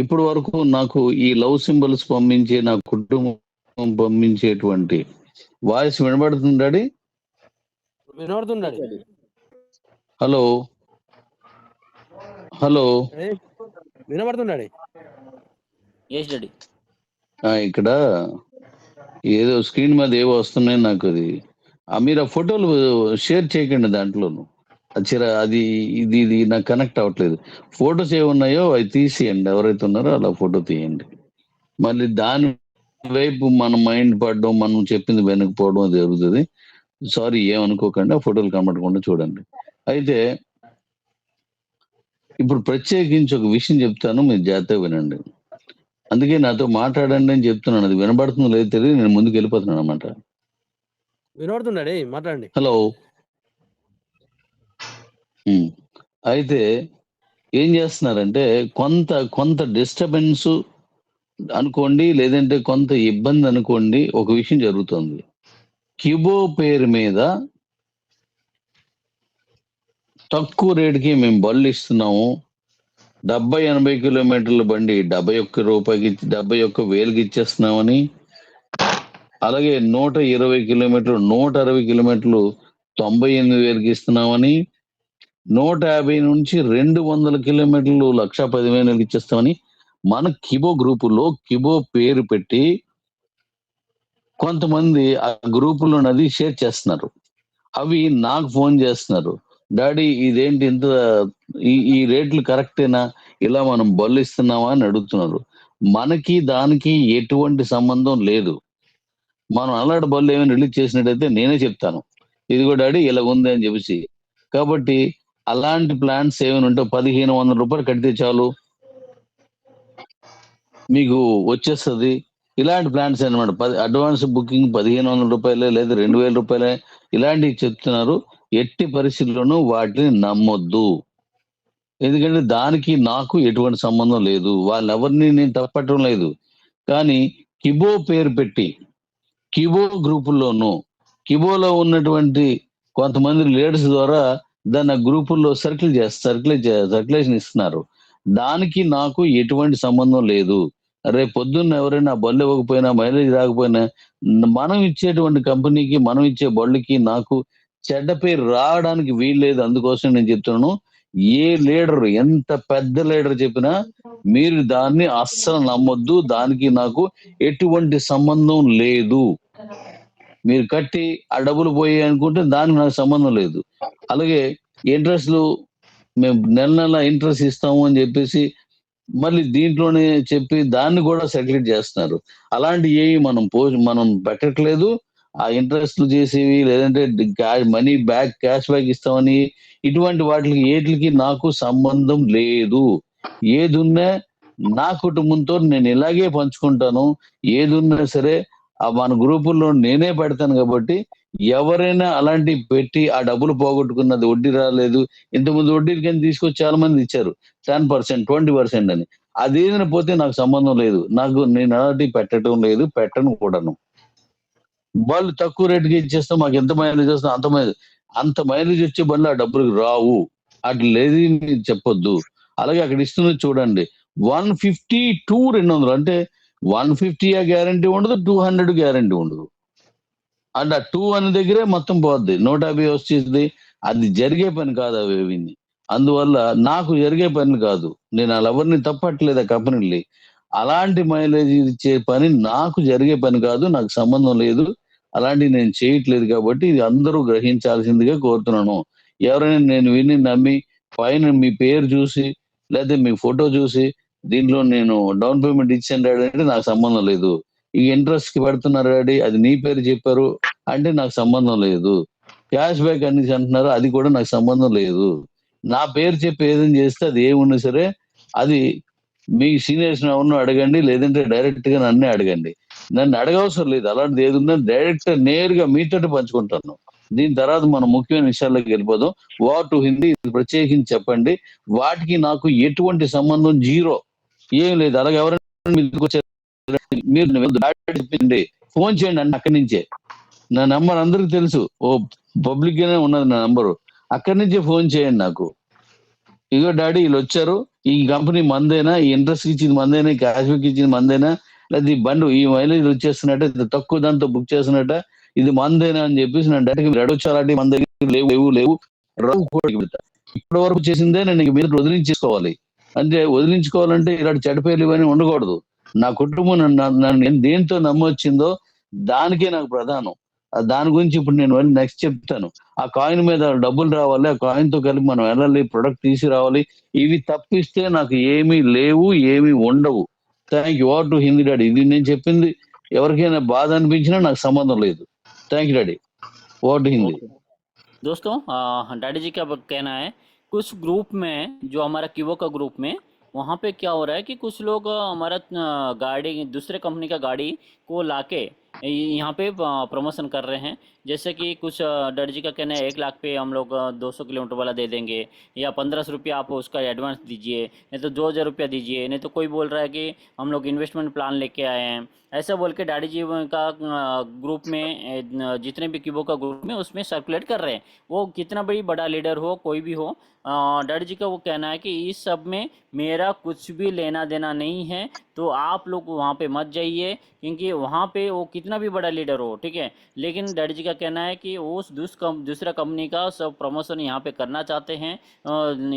ఇప్పటి వరకు నాకు ఈ లవ్ సింబల్స్ పంపించే నా కుటుంబం పంపించేటువంటి వాయిస్ వినబడుతుందా డాడీ? వినబడుతుంది డాడీ. హలో. హలో. వినబడుతుంది డాడీ. Yes daddy. ఇక్కడ ఏదో స్క్రీన్ మీద ఏవో వస్తున్నాయి నాకు అది. మీరు ఆ ఫోటోలు షేర్ చేయకండి దాంట్లోను. అది ఇది నాకు కనెక్ట్ అవ్వట్లేదు. ఫోటోస్ ఏమున్నాయో అవి తీసేయండి. ఎవరైతే ఉన్నారో అలా ఫోటో తీయండి. మళ్ళీ దాని వైపు మన మైండ్ పడడం, మనం చెప్పింది వెనకపోవడం జరుగుతుంది. సారీ ఏమనుకోకండి. ఆ ఫోటోలు కనబడకుండా చూడండి. అయితే ఇప్పుడు ప్రత్యేకించి ఒక విషయం చెప్తాను, మీరు జాగ్రత్తగా వినండి. అందుకే నాతో మాట్లాడండి అని చెప్తున్నాను. అది వినబడుతుందో లేదో తెలియదు. నేను ముందుకు వెళ్ళిపోతున్నాను అనమాట. వినబడుతుంది డాడీ, మాట్లాడండి. హలో. అయితే ఏం చేస్తున్నారంటే కొంత డిస్టర్బెన్స్ అనుకోండి, లేదంటే కొంత ఇబ్బంది అనుకోండి, ఒక విషయం జరుగుతుంది. కిబో పేరు మీద తక్కువ రేటుకి మేము బళ్ళు ఇస్తున్నాము. 70-80 కిలోమీటర్ల బండి 71 రూపాయకి 71,000కి ఇచ్చేస్తున్నామని, అలాగే 120 కిలోమీటర్లు 160 కిలోమీటర్లు 98,000కి ఇస్తున్నామని, 150 నుంచి 200 కిలోమీటర్లు 1,10,000కి ఇచ్చేస్తామని మన కిబో గ్రూపులో కిబో పేరు పెట్టి కొంతమంది ఆ గ్రూపులో నది షేర్ చేస్తున్నారు. అవి నాకు ఫోన్ చేస్తున్నారు, డాడీ ఇదేంటి ఇంత ఈ రేట్లు కరెక్టేనా, ఇలా మనం బళ్ళు ఇస్తున్నామా అని అడుగుతున్నారు. మనకి దానికి ఎటువంటి సంబంధం లేదు. మనం అలాంటి బళ్ళు ఏమైనా రిలీజ్ చేసినట్టయితే నేనే చెప్తాను, ఇదిగో డాడీ ఇలా ఉంది అని చెప్పేసి. కాబట్టి అలాంటి ప్లాన్స్ ఏమైనా ఉంటే 1,500 రూపాయలు కడితే చాలు మీకు వచ్చేస్తుంది. ఇలాంటి ప్లాన్స్ అనమాట. అడ్వాన్స్ బుకింగ్ 1,500 రూపాయలే లేదా 2,000 రూపాయలే ఇలాంటివి చెప్తున్నారు. ఎట్టి పరిస్థితుల్లోనూ వాటిని నమ్మొద్దు. ఎందుకంటే దానికి నాకు ఎటువంటి సంబంధం లేదు. వాళ్ళెవరిని నేను తప్పట్టడం లేదు. కానీ కిబో పేరు పెట్టి కిబో గ్రూపుల్లోనూ కిబోలో ఉన్నటువంటి కొంతమంది లీడర్స్ ద్వారా దాన్ని ఆ గ్రూపుల్లో సర్క్యులేషన్ ఇస్తున్నారు. దానికి నాకు ఎటువంటి సంబంధం లేదు. రేపు పొద్దున్న ఎవరైనా బళ్ళు ఇవ్వకపోయినా, మైలేజ్ రాకపోయినా, మనం ఇచ్చేటువంటి కంపెనీకి, మనం ఇచ్చే బళ్ళకి నాకు చెడ్డ పేరు రావడానికి వీల్లేదు. అందుకోసం నేను చెప్తున్నాను, ఏ లీడర్, ఎంత పెద్ద లీడర్ చెప్పినా మీరు దాన్ని అస్సలు నమ్మొద్దు. దానికి నాకు ఎటువంటి సంబంధం లేదు. మీరు కట్టి ఆ డబ్బులు పోయాయి అనుకుంటే దానికి నాకు సంబంధం లేదు. అలాగే ఇంట్రెస్ట్‌లు మేము నెల నెల ఇంట్రెస్ట్ ఇస్తాము అని చెప్పేసి మళ్ళీ దీంట్లోనే చెప్పి దాన్ని కూడా సెటిల్ చేస్తున్నారు. అలాంటివి ఏవి మనం పెట్టట్లేదు. ఆ ఇంట్రెస్ట్‌లు చేసేవి లేదంటే మనీ బ్యాక్ క్యాష్ బ్యాక్ ఇస్తామని ఇటువంటి వాటికి ఏట్లికి నాకు సంబంధం లేదు. ఏదున్నా నా కుటుంబంతో నేను ఇలాగే పంచుకుంటాను. ఏదున్నా సరే మన గ్రూపుల్లో నేనే పెడతాను కాబట్టి ఎవరైనా అలాంటివి పెట్టి ఆ డబ్బులు పోగొట్టుకున్నది వడ్డీ రాలేదు. ఇంతకుముందు వడ్డీల కింద తీసుకొచ్చి చాలా మంది ఇచ్చారు. 10%, 20% అని. అదేదైనా పోతే నాకు సంబంధం లేదు. నేను అలాంటివి పెట్టడం లేదు. పెట్టను కూడాను. వాళ్ళు తక్కువ రేట్‌కి ఇచ్చేస్తాం. మాకెంత మైలేజ్ వస్తుందో అంత మైలేజ్ వచ్చే బండ్లు ఆ డబ్బులకి రావు. అట్లేది మీరు చెప్పొద్దు. అలాగే అక్కడ ఇస్తున్నది చూడండి. 150 to 200 అంటే 150 గ్యారంటీ ఉండదు. 200 గ్యారంటీ ఉండదు. అండ్ ఆ 2 అనే దగ్గరే మొత్తం పోద్ది. 150 వచ్చేసిద్ది. అది జరిగే పని కాదు అవేవిని. అందువల్ల నాకు జరిగే పని కాదు. నేను ఆళ్ళెవరిని తప్పట్లేదు ఆ కంపెనీలని. అలాంటి మైలేజ్ ఇచ్చే పని నాకు జరిగే పని కాదు. నాకు సంబంధం లేదు. అలాంటివి నేను చేయట్లేదు కాబట్టి ఇది అందరూ గ్రహించాల్సిందిగా కోరుతున్నాను. ఎవరైనా నేను విని నమ్మి పైన మీ పేరు చూసి లేతే మీ ఫోటో చూసి దీంట్లో నేను డౌన్ పేమెంట్ ఇచ్చాను డాడీ అంటే నాకు సంబంధం లేదు. ఈ ఇంట్రెస్ట్‌కి పెడుతున్నారు డాడీ అది నీ పేరు చెప్పారు అంటే నాకు సంబంధం లేదు. క్యాష్ బ్యాక్ అనేసి అంటున్నారు అది కూడా నాకు సంబంధం లేదు. నా పేరు చెప్పి ఏదైనా చేస్తే అది ఏమున్నా సరే అది మీ సీనియర్స్‌ని ఎవరినో అడగండి. లేదంటే డైరెక్ట్‌గా నన్నే అడగండి. నన్ను అడగవసరం లేదు. అలాంటిది ఏదున్నా డైరెక్ట్ నేరుగా మీతోటి పంచుకుంటాను. దీని తర్వాత మనం ముఖ్యమైన విషయాల్లోకి వెళ్ళిపోదాం. వార్ టు హిందీ ఇది ప్రత్యేకించి చెప్పండి. వాటికి నాకు ఎటువంటి సంబంధం జీరో. ఏం లేదు. అలాగే ఎవరైనా మీ దగ్గరికొచ్చారు మీరు డాడీ చెప్పింది ఫోన్ చేయండి అంటే అక్కడి నుంచే. నా నంబర్ అందరికి తెలుసు. పబ్లిక్ గానే ఉన్నది నా నంబరు. అక్కడి నుంచే ఫోన్ చేయండి నాకు. ఇగో డాడీ ఈళ్ళొచ్చారు. ఈ కంపెనీ మందేనా? ఈ ఇంట్రెస్ట్ ఇచ్చింది మందేనా? ఈ క్యాష్ బ్యాక్ ఇచ్చింది మందేనా? లేతే ఈ బండి ఈ మైలేజ్ వచ్చేస్తున్నట్ట, ఇంత తక్కువ దాంతో బుక్ చేస్తున్నట్ట, ఇది మందేనా అని చెప్పేసి నన్ను డైరెక్ట్‌గా మీరు అడగొచ్చు. అలాంటివి మన దగ్గర లేవు. రావు కూడా పెడతా. ఇప్పటి వరకు చేసిందే నేను ఇక మీదట వదిలించేసుకోవాలి. అంటే వదిలించుకోవాలంటే ఇలాంటి చెడ్డ పేర్లు ఇవన్నీ ఉండకూడదు. నా కుటుంబం నన్ను దేనితో నమ్మొచ్చిందో దానికే నాకు ప్రధానం. దాని గురించి ఇప్పుడు నేను నెక్స్ట్ చెప్తాను. ఆ కాయిన్ మీద డబ్బులు రావాలి. ఆ కాయిన్‌తో కలిపి మనం వెళ్ళాలి. ప్రొడక్ట్ తీసుకురావాలి. ఇవి తప్పిస్తే నాకు ఏమీ లేవు. ఏమీ ఉండవు. Thank you. Over to Hindi daddy. ఇది నేను చెప్పింది ఎవరికైనా బాధ అనిపించినా నాకు సంబంధం లేదు. Thank you daddy. Over to Hindi. Okay दोस्तों, डैडी जी का कहना है कुछ ग्रुप में, जो हमारा किवो का ग्रुप में, वहाँ पे क्या हो रहा है कि कुछ लोग हमारा गाड़ी, दूसरे कंपनी का गाड़ी को लाके यहाँ पे प्रमोशन कर रहे हैं। जैसे कि कुछ डैडी जी का कहना है 1 लाख पे हम लोग 200 किलोमीटर वाला दे देंगे, या 1500 रुपया आप उसका एडवांस दीजिए, नहीं तो 2000 रुपया दीजिए, नहीं तो कोई बोल रहा है कि हम लोग इन्वेस्टमेंट प्लान लेके आए हैं। ऐसा बोल के डैडी जी का ग्रुप में जितने भी किबो का ग्रुप में उसमें सर्कुलेट कर रहे हैं। वो कितना भी बड़ा लीडर हो, कोई भी हो, डैडी जी का वो कहना है कि इस सब में मेरा कुछ भी लेना देना नहीं है। तो आप लोग वहाँ पे मत जाइए, क्योंकि वहाँ पे वो कितना भी बड़ा लीडर हो, ठीक है। लेकिन डैडी जी का कहना है कि वो दूसरा कंपनी का सब प्रमोशन यहाँ पे करना चाहते हैं।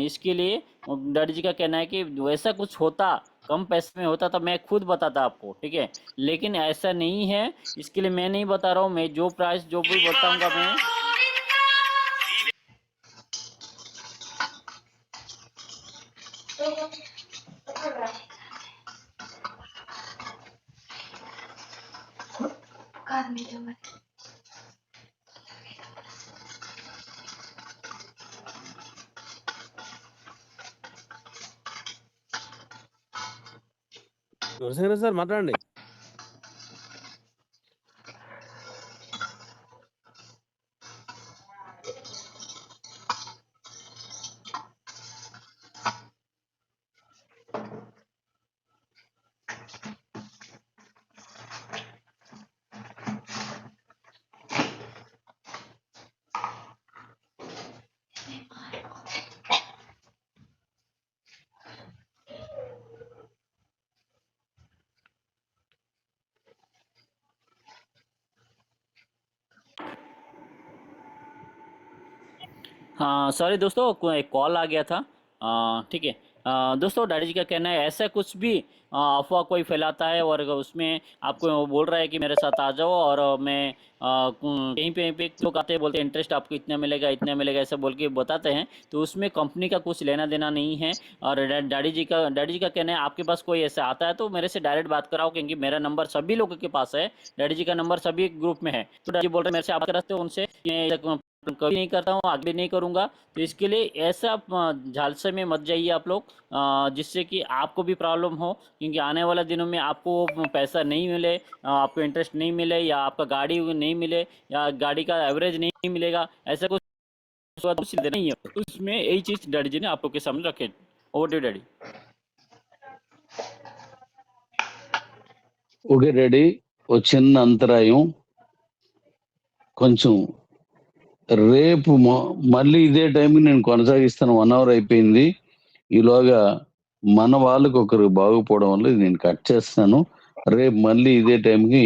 इसके लिए डैडी जी का कहना है कि वैसा कुछ होता, कम पैसे में होता तो मैं खुद बताता आपको, ठीक है। लेकिन ऐसा नहीं है, इसके लिए मैं नहीं बता रहा हूँ। मैं जो प्राइस जो भी बताऊंगा मैं నరసింహ సార్ మాట్లాడండి. सॉरी दोस्तों, एक कॉल आ गया था। ठीक है। दोस्तों, डैडी जी का कहना है ऐसा कुछ भी अफवाह कोई फैलाता है और उसमें आपको वो बोल रहा है कि मेरे साथ आ जाओ, और मैं कहीं पे लोग आते हैं बोलते हैं इंटरेस्ट आपको इतना मिलेगा ऐसा बोल के बताते हैं, तो उसमें कंपनी का कुछ लेना देना नहीं है। और डैडी जी का कहना है आपके पास कोई ऐसा आता है तो मेरे से डायरेक्ट बात कराओ, क्योंकि मेरा नंबर सभी लोगों के पास है, डैडी जी का नंबर सभी ग्रुप में है। तो डैडी जी बोल रहे हैं मेरे से आप कराते हो उनसे, मैं कभी नहीं करता हूँ, आगे भी नहीं करूँगा। तो इसके लिए ऐसा झालसे में मत जाइए आप लोग, जिससे कि आपको भी प्रॉब्लम हो, क्योंकि आने वाले दिनों में आपको वो पैसा नहीं मिले, आपको इंटरेस्ट नहीं मिले, या आपका गाड़ी नहीं मिले, या गाड़ी का एवरेज नहीं मिलेगा, ऐसा कुछ नहीं है। उसमें यही चीज़ डैडी जी ने आप लोग के सामने रखे। Over to daddy. Okay daddy, ఓ చిన్న అంతరాయం. కొంచెం రేపు మళ్ళీ ఇదే టైంకి నేను కొనసాగిస్తాను. 1 అవర్ అయిపోయింది. ఈలోగా మన వాళ్ళకి ఒకరు బాగుపోవడం వల్ల ఇది నేను కట్ చేస్తాను. రేపు మళ్ళీ ఇదే టైంకి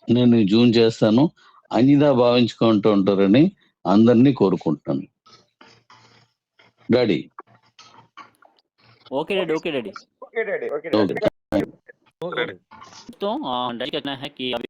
నేను జూన్ చేస్తాను. అన్యదా భావించుకుంటూ ఉంటారని అందరినీ కోరుకుంటున్నాను. Daddy. Okay daddy, okay daddy. Okay daddy, okay okay. Daddy. Okay. तो डैडी का कहना है कि अभी